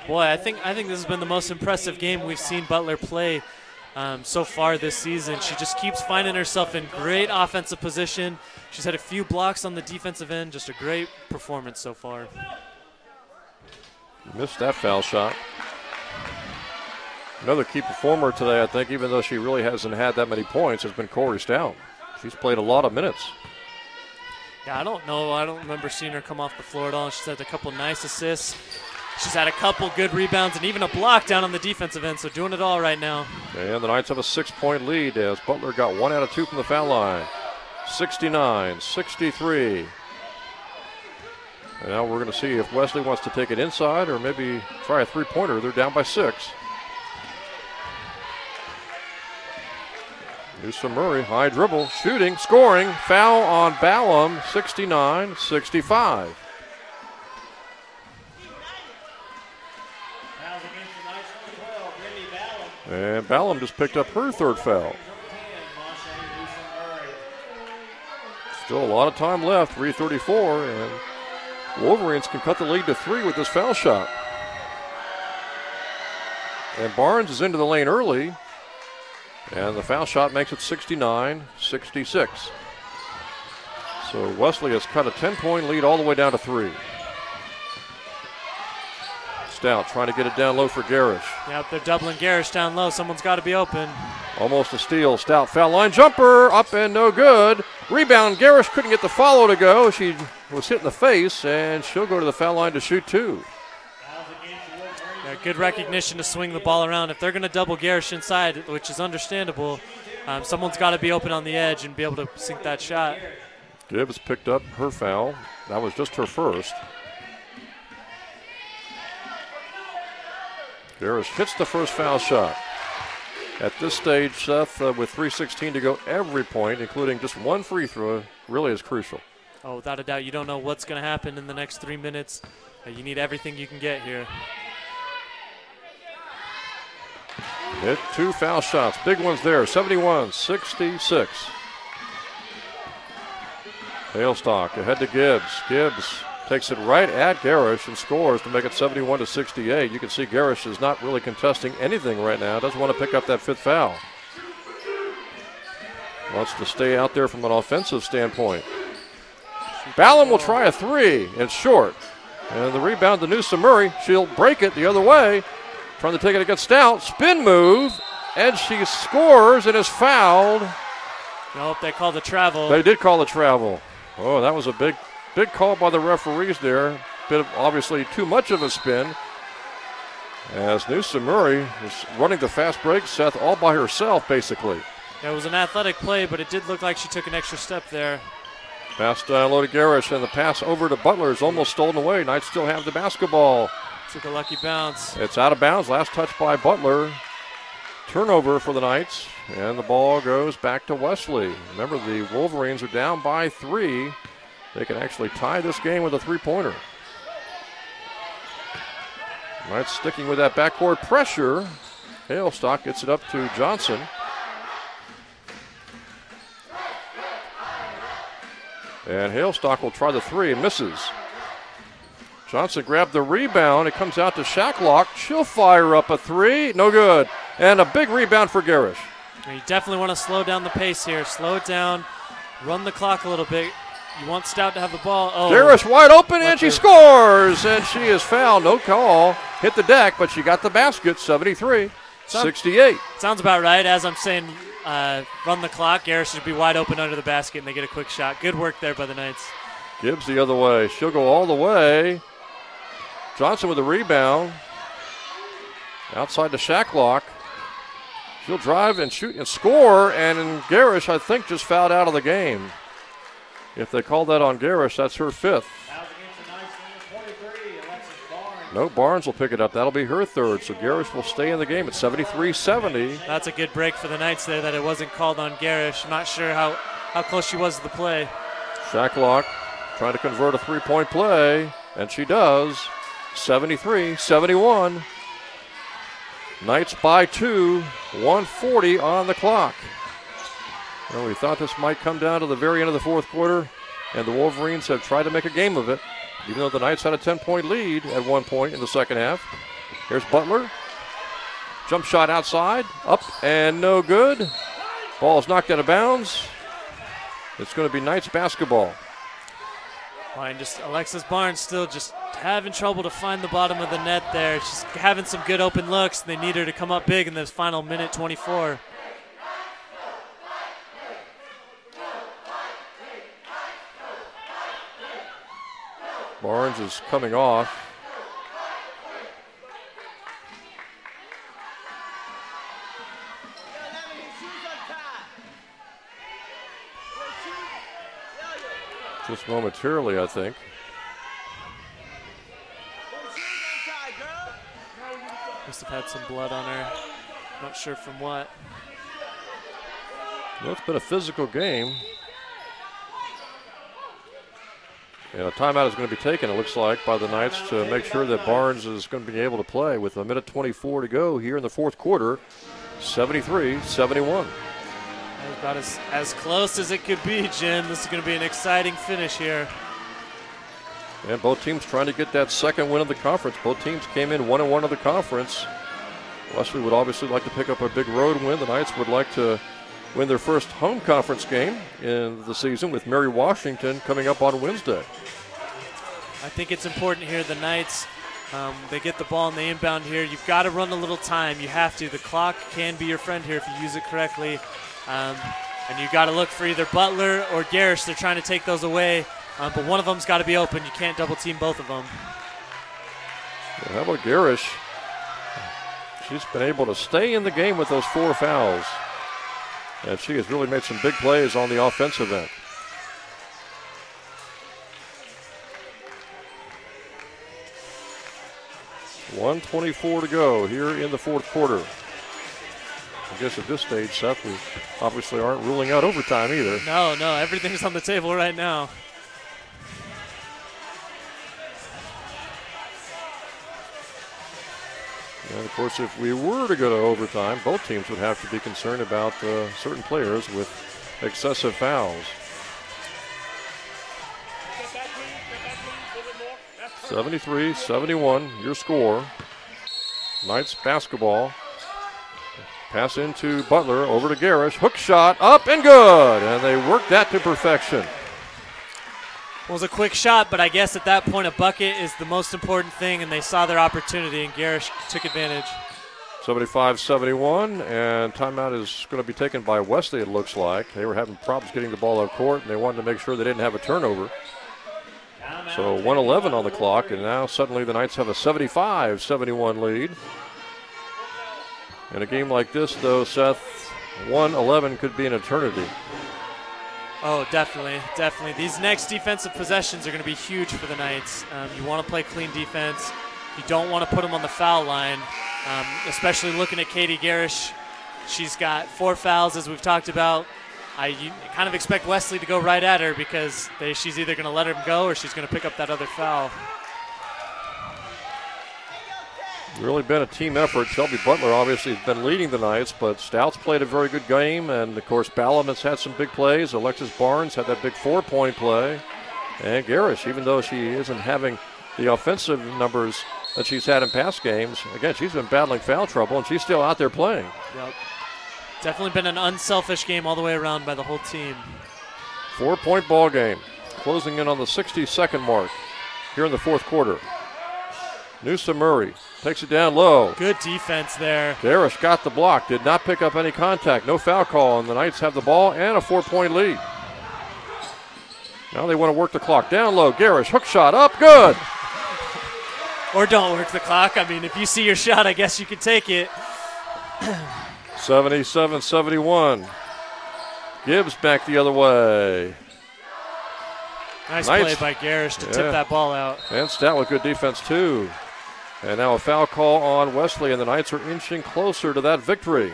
Boy, I think this has been the most impressive game we've seen Butler play so far this season. She just keeps finding herself in great offensive position. She's had a few blocks on the defensive end. Just a great performance so far. Missed that foul shot. Another key performer today, I think, even though she really hasn't had that many points, has been Corey Stout. She's played a lot of minutes. Yeah, I don't know. I don't remember seeing her come off the floor at all. She's had a couple nice assists. She's had a couple good rebounds and even a block down on the defensive end, so doing it all right now. And the Knights have a 6-point lead as Butler got 1 out of 2 from the foul line. 69-63. And now we're going to see if Wesley wants to take it inside or maybe try a three-pointer. They're down by 6. Newsom Murray, high dribble, shooting, scoring, foul on Ballum, 69-65. And Ballum just picked up her 3rd foul. Still a lot of time left, 3:34, and Wolverines can cut the lead to 3 with this foul shot. And Barnes is into the lane early, and the foul shot makes it 69-66. So Wesley has cut a 10-point lead all the way down to 3. Stout trying to get it down low for Garish. Yep, they're doubling Garish down low. Someone's got to be open. Almost a steal. Stout foul line jumper, up and no good. Rebound, Garish couldn't get the follow to go. She was hit in the face, and she'll go to the foul line to shoot 2. Yeah, good recognition to swing the ball around. If they're going to double Garish inside, which is understandable, someone's got to be open on the edge and be able to sink that shot. Gibbs picked up her foul. That was just her 1st. Garish hits the first foul shot. At this stage, Seth, with 3:16 to go, every point, including just one free throw, really is crucial. Oh, without a doubt. You don't know what's going to happen in the next 3 minutes. You need everything you can get here. Hit 2 foul shots. Big ones there, 71-66. Hailstock ahead to Gibbs. Gibbs takes it right at Garish and scores to make it 71-68. You can see Garish is not really contesting anything right now. Doesn't want to pick up that 5th foul. Wants to stay out there from an offensive standpoint. Ballum will try a 3. It's short. And the rebound to Newsom Murray. She'll break it the other way. Trying to take it against Stout. Spin move. And she scores and is fouled. Nope, they called the travel. They did call the travel. Oh, that was a big call by the referees there. Bit of obviously too much of a spin. As Newsom Murray was running the fast break, Seth, all by herself, basically. Yeah, it was an athletic play, but it did look like she took an extra step there. Pass down low to Garish, and the pass over to Butler is almost stolen away. Knights still have the basketball. Took a lucky bounce. It's out of bounds. Last touch by Butler. Turnover for the Knights, and the ball goes back to Wesley. Remember, the Wolverines are down by 3. They can actually tie this game with a 3-pointer. Knights sticking with that backcourt pressure. Hailstock gets it up to Johnson. And Hailstock will try the 3 and misses. Johnson grabbed the rebound. It comes out to Shacklock. She'll fire up a 3. No good. And a big rebound for Garish. You definitely want to slow down the pace here. Slow it down. Run the clock a little bit. You want Stout to have the ball. Oh, Garish wide open, and she scores. And she is fouled. No call. Hit the deck, but she got the basket. 73-68. Sounds about right. As I'm saying, run the clock. Garish should be wide open under the basket, and they get a quick shot. Good work there by the Knights. Gibbs the other way. She'll go all the way. Johnson with the rebound. Outside to Shacklock. She'll drive and shoot and score, and Garish, I think, just fouled out of the game. If they call that on Garish, that's her 5th. No, Barnes will pick it up. That'll be her 3rd, so Garish will stay in the game at 73-70. That's a good break for the Knights there that it wasn't called on Garish. I'm not sure how close she was to the play. Shacklock trying to convert a 3-point play, and she does. 73-71. Knights by 2, 1:40 on the clock. Well, we thought this might come down to the very end of the 4th quarter, and the Wolverines have tried to make a game of it, even though the Knights had a 10-point lead at one point in the second half. Here's Butler. Jump shot outside, up and no good. Ball is knocked out of bounds. It's going to be Knights basketball. And just Alexis Barnes still just having trouble to find the bottom of the net there. She's having some good open looks. They need her to come up big in this final minute 24. Barnes is coming off. Just momentarily, I think. Must have had some blood on her. Not sure from what. Well, it's been a physical game. And a timeout is going to be taken, it looks like, by the Knights to make sure that Barnes is going to be able to play with 1:24 to go here in the fourth quarter. 73-71. About as close as it could be, Jim. This is going to be an exciting finish here. And both teams trying to get that second win of the conference. Both teams came in 1-1 of the conference. Wesley would obviously like to pick up a big road win. The Knights would like to win their first home conference game in the season with Mary Washington coming up on Wednesday. I think it's important here. The Knights, they get the ball and they inbound here. You've got to run a little time. You have to. The clock can be your friend here if you use it correctly. And you got to look for either Butler or Garish. They're trying to take those away, but one of them's got to be open. You can't double team both of them. Well, how about Garish? She's been able to stay in the game with those 4 fouls. And she has really made some big plays on the offensive end. $1:24 to go here in the fourth quarter. I guess at this stage, Seth, we obviously aren't ruling out overtime either. No, everything's on the table right now. And of course, if we were to go to overtime, both teams would have to be concerned about certain players with excessive fouls. 73-71, your score. Knights basketball. Pass into Butler, over to Garish. Hook shot, up and good. And they worked that to perfection. Well, it was a quick shot, but I guess at that point a bucket is the most important thing, and they saw their opportunity, and Garish took advantage. 75-71, and timeout is going to be taken by Wesley, it looks like. They were having problems getting the ball out of court, and they wanted to make sure they didn't have a turnover. So 1:11 on the clock, and now suddenly the Knights have a 75-71 lead. In a game like this, though, Seth, 1:11 could be an eternity. Oh, definitely. These next defensive possessions are going to be huge for the Knights. You want to play clean defense. You don't want to put them on the foul line, especially looking at Katie Garish. She's got 4 fouls, as we've talked about. You kind of expect Wesley to go right at her because she's either going to let her go or she's going to pick up that other foul. Really been a team effort. Shelby Butler obviously has been leading the Knights, but Stout's played a very good game, and of course Ballum has had some big plays. Alexis Barnes had that big 4-point play. And Garish, even though she isn't having the offensive numbers that she's had in past games, again, she's been battling foul trouble, and she's still out there playing. Yep. Definitely been an unselfish game all the way around by the whole team. 4-point ball game, closing in on the 60-second mark here in the fourth quarter. Newsom Murray takes it down low. Good defense there. Garish got the block, did not pick up any contact. No foul call, and the Knights have the ball and a 4-point lead. Now they want to work the clock. Down low, Garish, hook shot up, good. Or don't work the clock. I mean, if you see your shot, I guess you can take it. 77-71. Gibbs back the other way. Nice Knights play by Garish to tip that ball out. And Stout with good defense, too. And now a foul call on Wesley, and the Knights are inching closer to that victory.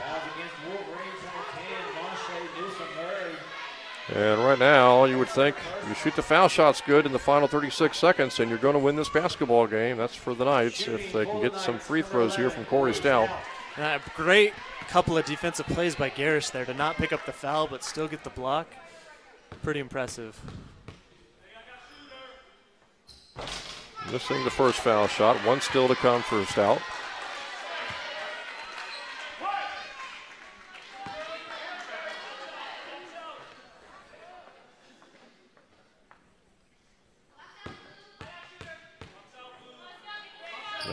And right now, you would think you shoot the foul shots good in the final 36 seconds, and you're going to win this basketball game. That's for the Knights if they can get some free throws here from Corey Stout. Great couple of defensive plays by Garish there to not pick up the foul but still get the block. Pretty impressive. Missing the first foul shot. One still to come for Stout.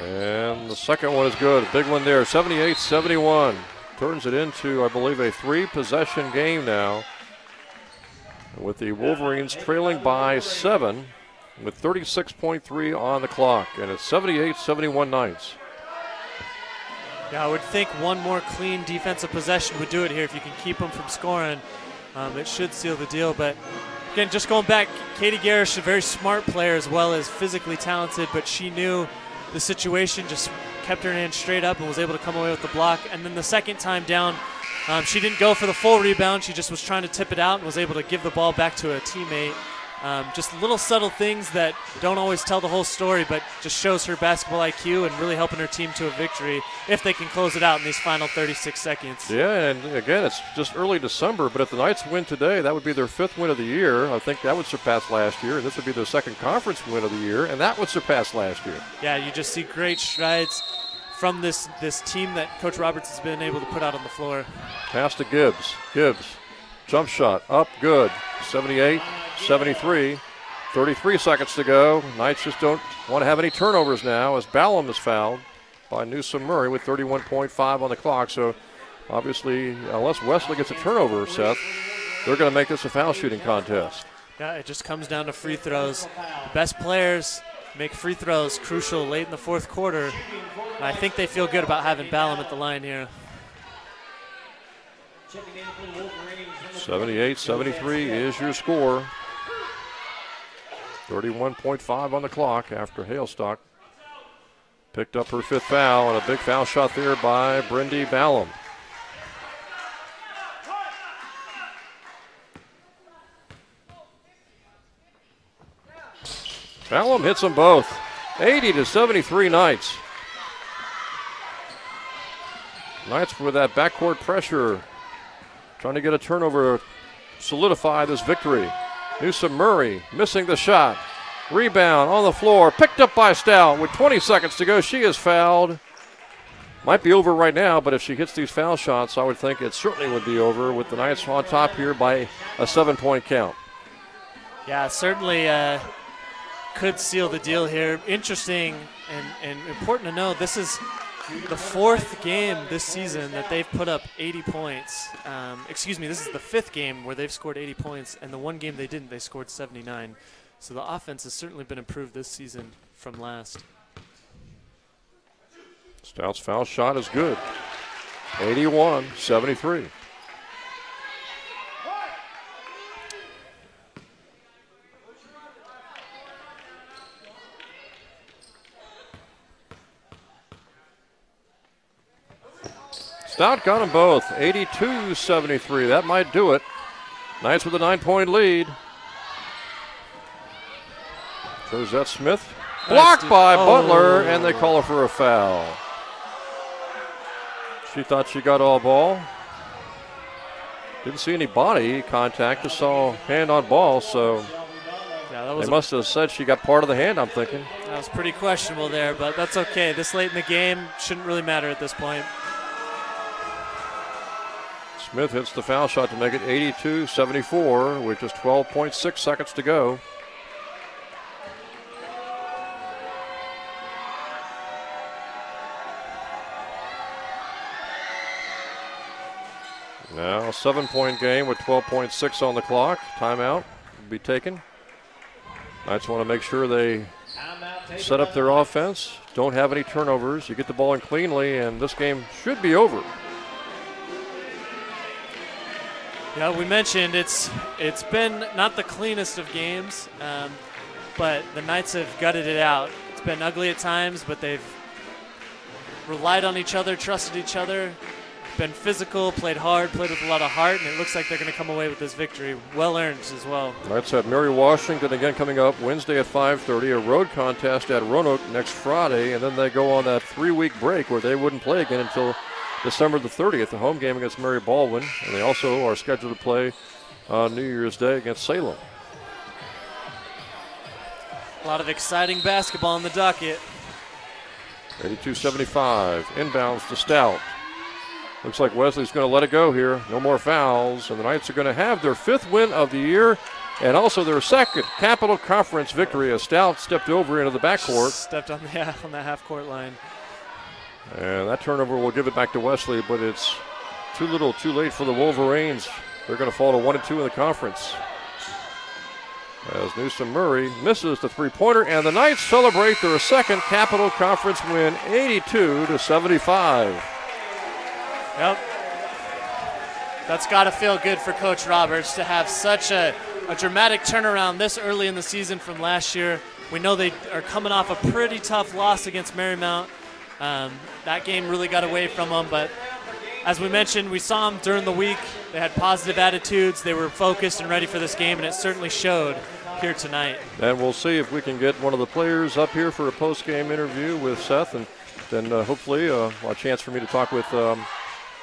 And the second one is good. Big one there. 78-71. Turns it into, I believe, a 3-possession game now, with the Wolverines trailing by 7 with 36.3 on the clock. And it's 78-71 Knights. Yeah, I would think one more clean defensive possession would do it here if you can keep them from scoring. It should seal the deal. But again, just going back, Katie Garish, a very smart player as well as physically talented, but she knew the situation, just kept her hand straight up and was able to come away with the block. And then the second time down, she didn't go for the full rebound. She just was trying to tip it out and was able to give the ball back to a teammate. Just little subtle things that don't always tell the whole story, but just shows her basketball IQ and really helping her team to a victory if they can close it out in these final 36 seconds. Yeah, and again, it's just early December, but if the Knights win today, that would be their 5th win of the year. I think that would surpass last year. This would be their 2nd conference win of the year, and that would surpass last year. Yeah, you just see great strides from this team that Coach Roberts has been able to put out on the floor. Pass to Gibbs. Gibbs, jump shot, up, good. 78, 73, 33 seconds to go. Knights just don't want to have any turnovers now as Ballum is fouled by Newsom Murray with 31.5 on the clock. So obviously, unless Wesley gets a turnover, Seth, they're going to make this a foul shooting contest. Yeah, it just comes down to free throws. The best players make free throws crucial late in the 4th quarter. And I think they feel good about having Ballum at the line here. 78-73 is your score. 31.5 on the clock after Halestock picked up her 5th foul, and a big foul shot there by Brindy Ballum. Ballum hits them both. 80-73 Knights. Knights with that backcourt pressure, trying to get a turnover to solidify this victory. Newsom Murray missing the shot. Rebound on the floor, picked up by Stout with 20 seconds to go. She is fouled. Might be over right now, but if she hits these foul shots, I would think it certainly would be over with the Knights on top here by a 7-point count. Yeah, certainly could seal the deal here. Interesting and important to know, this is the 4th game this season that they've put up 80 points. This is the 5th game where they've scored 80 points, and the one game they didn't, they scored 79. So the offense has certainly been improved this season from last. Stout's foul shot is good. 81-73. Stout got them both. 82-73. That might do it. Knights with a 9-point lead. Throws that Smith. Blocked by Butler, and they call her for a foul. She thought she got all ball. Didn't see any body contact. Just saw hand on ball, so yeah, they must have said she got part of the hand, I'm thinking. That was pretty questionable there, but that's okay. This late in the game shouldn't really matter at this point. Smith hits the foul shot to make it 82-74 with just 12.6 seconds to go. Now a 7-point game with 12.6 on the clock. Timeout will be taken. Knights want to make sure they set up their offense, don't have any turnovers. You get the ball in cleanly, and this game should be over. Yeah, we mentioned it's been not the cleanest of games, but the Knights have gutted it out. It's been ugly at times, but they've relied on each other, trusted each other, been physical, played hard, played with a lot of heart, and it looks like they're going to come away with this victory. Well earned as well. Knights have Mary Washington again coming up Wednesday at 5:30, a road contest at Roanoke next Friday, and then they go on that 3-week break where they wouldn't play again until December the 30th, the home game against Mary Baldwin, and they also are scheduled to play on New Year's Day against Salem. A lot of exciting basketball on the docket. 82-75, inbounds to Stout. Looks like Wesley's going to let it go here. No more fouls, and the Knights are going to have their 5th win of the year and also their 2nd Capital Conference victory as Stout stepped over into the backcourt. Stepped on the half-court line. And that turnover will give it back to Wesley, but it's too little, too late for the Wolverines. They're going to fall to 1-2 in the conference. As Newsom Murray misses the three-pointer, and the Knights celebrate their 2nd Capital Conference win, 82-75. Yep. That's got to feel good for Coach Roberts to have such a dramatic turnaround this early in the season from last year. We know they are coming off a pretty tough loss against Marymount. That game really got away from them, but as we mentioned, we saw them during the week. They had positive attitudes. They were focused and ready for this game, and it certainly showed here tonight. And we'll see if we can get one of the players up here for a post-game interview with Seth, and then hopefully a chance for me to talk with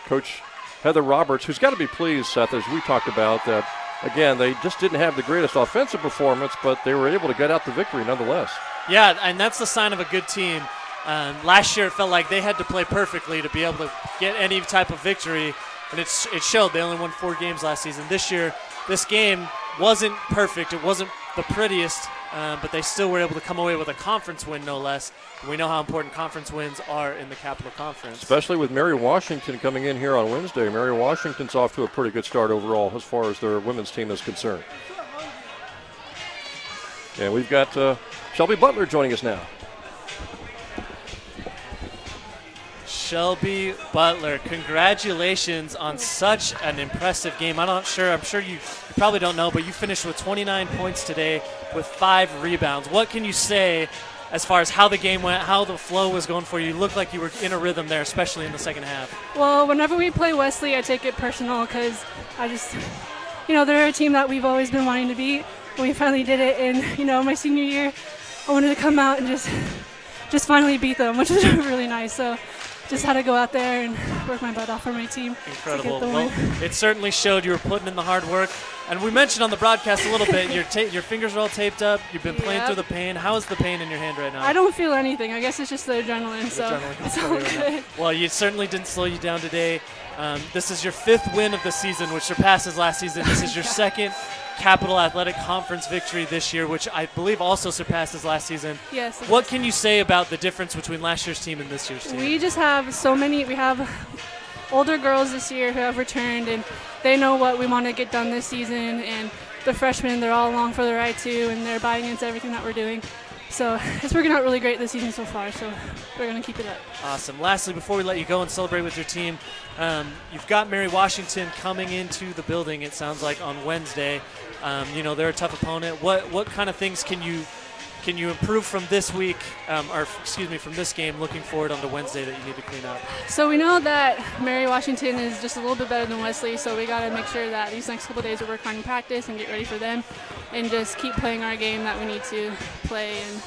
Coach Heather Roberts, who's got to be pleased, Seth, as we talked about, that, again, they just didn't have the greatest offensive performance, but they were able to get out the victory nonetheless. Yeah, and that's the sign of a good team. Last year it felt like they had to play perfectly to be able to get any type of victory, and it showed. They only won 4 games last season. This year, this game wasn't perfect. It wasn't the prettiest, but they still were able to come away with a conference win, no less. We know how important conference wins are in the Capital Conference. Especially with Mary Washington coming in here on Wednesday. Mary Washington's off to a pretty good start overall as far as their women's team is concerned. And we've got Shelby Butler joining us now. Shelby Butler, congratulations on such an impressive game. I'm sure you probably don't know, but you finished with 29 points today with 5 rebounds. What can you say as far as how the game went, how the flow was going for you? You looked like you were in a rhythm there, especially in the second half. Well, whenever we play Wesley, I take it personal because I just, they're a team that we've always been wanting to beat, and we finally did it. And, my senior year, I wanted to come out and just finally beat them, which was really nice. So just had to go out there and work my butt off for my team. Incredible. Well, it certainly showed you were putting in the hard work. And we mentioned on the broadcast a little bit, your fingers are all taped up. You've been playing through the pain. How is the pain in your hand right now? I don't feel anything. I guess it's just the adrenaline, so it's all good. Well, you certainly didn't slow you down today. This is your 5th win of the season, which surpasses last season. This is your 2nd Capital Athletic Conference victory this year, which I believe also surpasses last season. Yes. What can you say about the difference between last year's team and this year's team? We just have we have older girls this year who have returned, and they know what we want to get done this season, and the freshmen, they're all along for the ride too, and they're buying into everything that we're doing. So it's working out really great this season so far, so we're going to keep it up. Awesome. Lastly, before we let you go and celebrate with your team, you've got Mary Washington coming into the building, it sounds like, on Wednesday. They're a tough opponent. What kind of things can you improve from this week, from this game, looking forward onto Wednesday that you need to clean up? So we know that Mary Washington is just a little bit better than Wesley, so we got to make sure that these next couple days we work hard in practice and get ready for them, and just keep playing our game that we need to play, and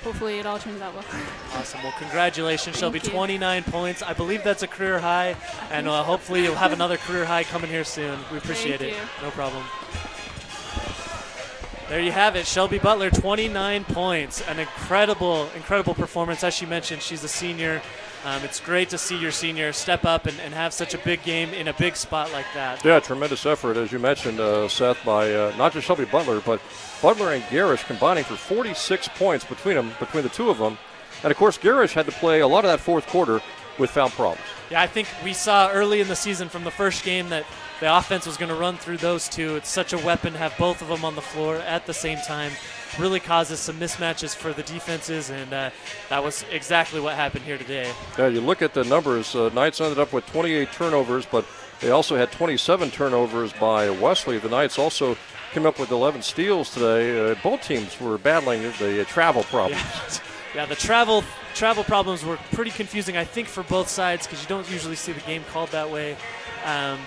hopefully it all turns out well. Awesome. Well, congratulations, Shelby. Thank you. 29 points. I believe that's a career high, and hopefully you'll have another career high coming here soon. We appreciate it. No problem. There you have it, Shelby Butler, 29 points. An incredible performance. As she mentioned, she's a senior. It's great to see your senior step up and have such a big game in a big spot like that. Yeah, tremendous effort, as you mentioned, Seth, by not just Shelby Butler, but Butler and Garish combining for 46 points between the two of them. And, of course, Garish had to play a lot of that fourth quarter with foul problems. Yeah, I think we saw early in the season from the first game that the offense was going to run through those two. It's such a weapon to have both of them on the floor at the same time. Really causes some mismatches for the defenses, and that was exactly what happened here today. Yeah, you look at the numbers. Knights ended up with 28 turnovers, but they also had 27 turnovers by Wesley. The Knights also came up with 11 steals today. Both teams were battling the travel problems. Yeah, the travel problems were pretty confusing, I think, for both sides, because you don't usually see the game called that way.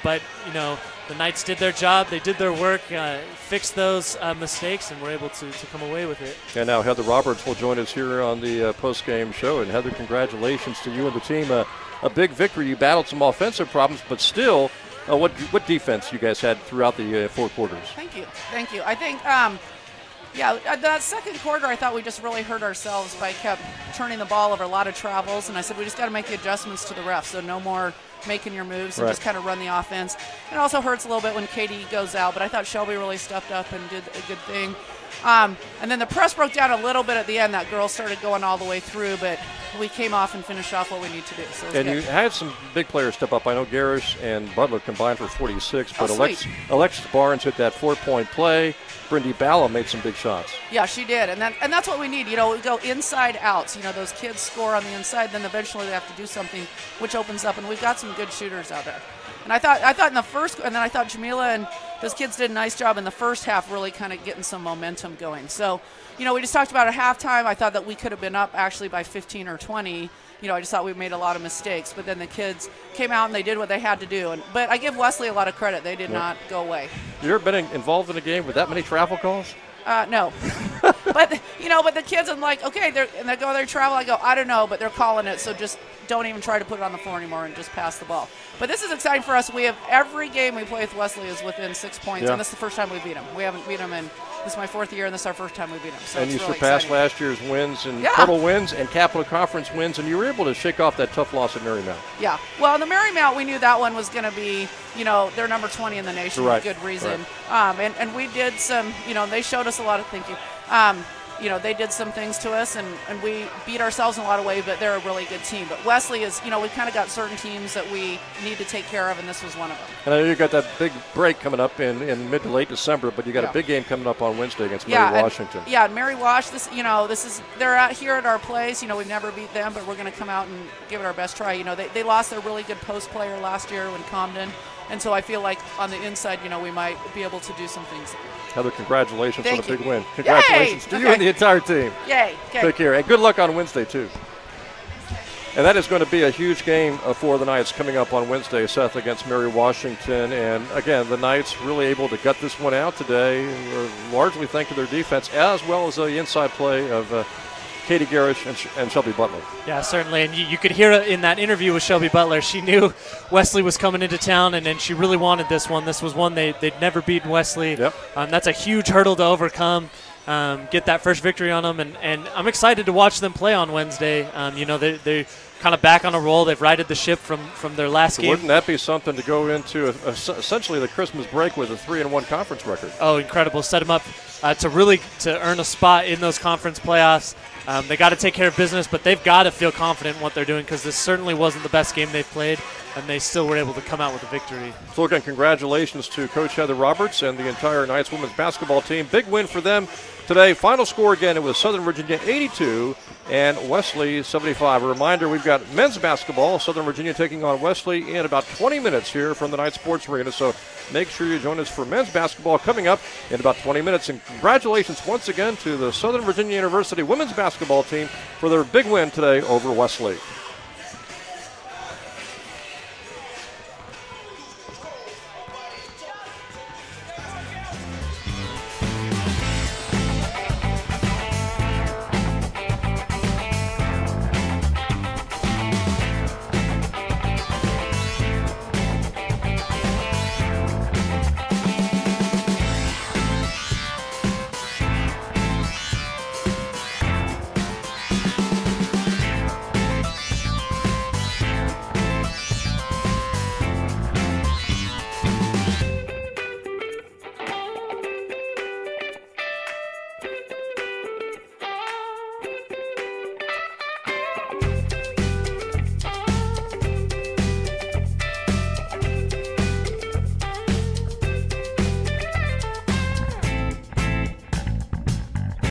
But the Knights did their job. They did their work, fixed those mistakes, and were able to come away with it. And now Heather Roberts will join us here on the post-game show. And Heather, congratulations to you and the team. A big victory. You battled some offensive problems, but still, what defense you guys had throughout the 4 quarters? Thank you. I think, that second quarter, I thought we just really hurt ourselves by kept turning the ball over a lot of travels. And I said we just got to make the adjustments to the refs, so no more making your moves and just kind of run the offense. It also hurts a little bit when Katie goes out, but I thought Shelby really stepped up and did a good thing. And then the press broke down a little bit at the end. That girl started going all the way through, but we came off and finished off what we need to do. So it was And good. you had some big players step up. I know Garish and Butler combined for 46, but sweet. Alexis Barnes hit that 4-point play. Brindy Balla made some big shots. Yeah, she did, and that's what we need. You know, we go inside outs. You know, those kids score on the inside, then eventually they have to do something, which opens up. And we've got some good shooters out there. And I thought in the first, and then I thought Jamila and those kids did a nice job in the first half, really kind of getting some momentum going. So, you know, we just talked about at halftime. I thought that we could have been up actually by 15 or 20. You know, I just thought we made a lot of mistakes. But then the kids came out and they did what they had to do. But I give Wesley a lot of credit. They did not go away. You ever been involved in a game with that many travel calls? No. But, you know, but the kids, I'm like, okay, and they go there travel. I go, I don't know, but they're calling it, so just don't even try to put it on the floor anymore and just pass the ball. But this is exciting for us. We have every game we play with Wesley is within 6 points, and this is the first time we beat them. We haven't beat them in this is my 4th year, and this is our first time we beat them. So and you really surpassed exciting. last year's wins and total wins and Capital Conference wins, and you were able to shake off that tough loss at Marymount. Yeah. Well, the Marymount, we knew that one was going to be, you know, they're number 20 in the nation Right. for good reason. Right. And we did some, you know, they showed us a lot of thinking. You know, they did some things to us, and we beat ourselves in a lot of ways, but they're a really good team. But Wesley is, you know, we've kind of got certain teams that we need to take care of, and this was one of them. And I know you got that big break coming up in mid to late December, but you got a big game coming up on Wednesday against Mary Washington. And Mary Wash, they're out here at our place. You know, we've never beat them, but we're going to come out and give it our best try. You know, they lost their really good post player last year in Comden, and so I feel like on the inside, you know, we might be able to do some things. Heather, congratulations on a big win. Yay! Congratulations to you and the entire team. Yay. Okay. Take care. And good luck on Wednesday, too. And that is going to be a huge game for the Knights coming up on Wednesday, Seth, against Mary Washington. And, again, the Knights really able to gut this one out today, largely thanks to their defense, as well as the inside play of Katie Garish and Shelby Butler. Yeah, certainly. And you could hear in that interview with Shelby Butler, she knew Wesley was coming into town, and she really wanted this one. This was one they'd never beaten Wesley. Yep. That's a huge hurdle to overcome, get that first victory on them. And I'm excited to watch them play on Wednesday. You know, they're kind of back on a roll. They've righted the ship from their last game. Wouldn't that be something to go into essentially the Christmas break with a 3-1 conference record? Oh, incredible. Set them up to earn a spot in those conference playoffs. They got to take care of business, but they've got to feel confident in what they're doing because this certainly wasn't the best game they've played, and they still were able to come out with a victory. So again, congratulations to Coach Heather Roberts and the entire Knights women's basketball team. Big win for them today. Final score again, it was Southern Virginia 82 and Wesley 75. A reminder, we've got men's basketball, Southern Virginia taking on Wesley in about 20 minutes here from the Knights Sports Arena. So make sure you join us for men's basketball coming up in about 20 minutes. And congratulations once again to the Southern Virginia University women's basketball team for their big win today over Wesley.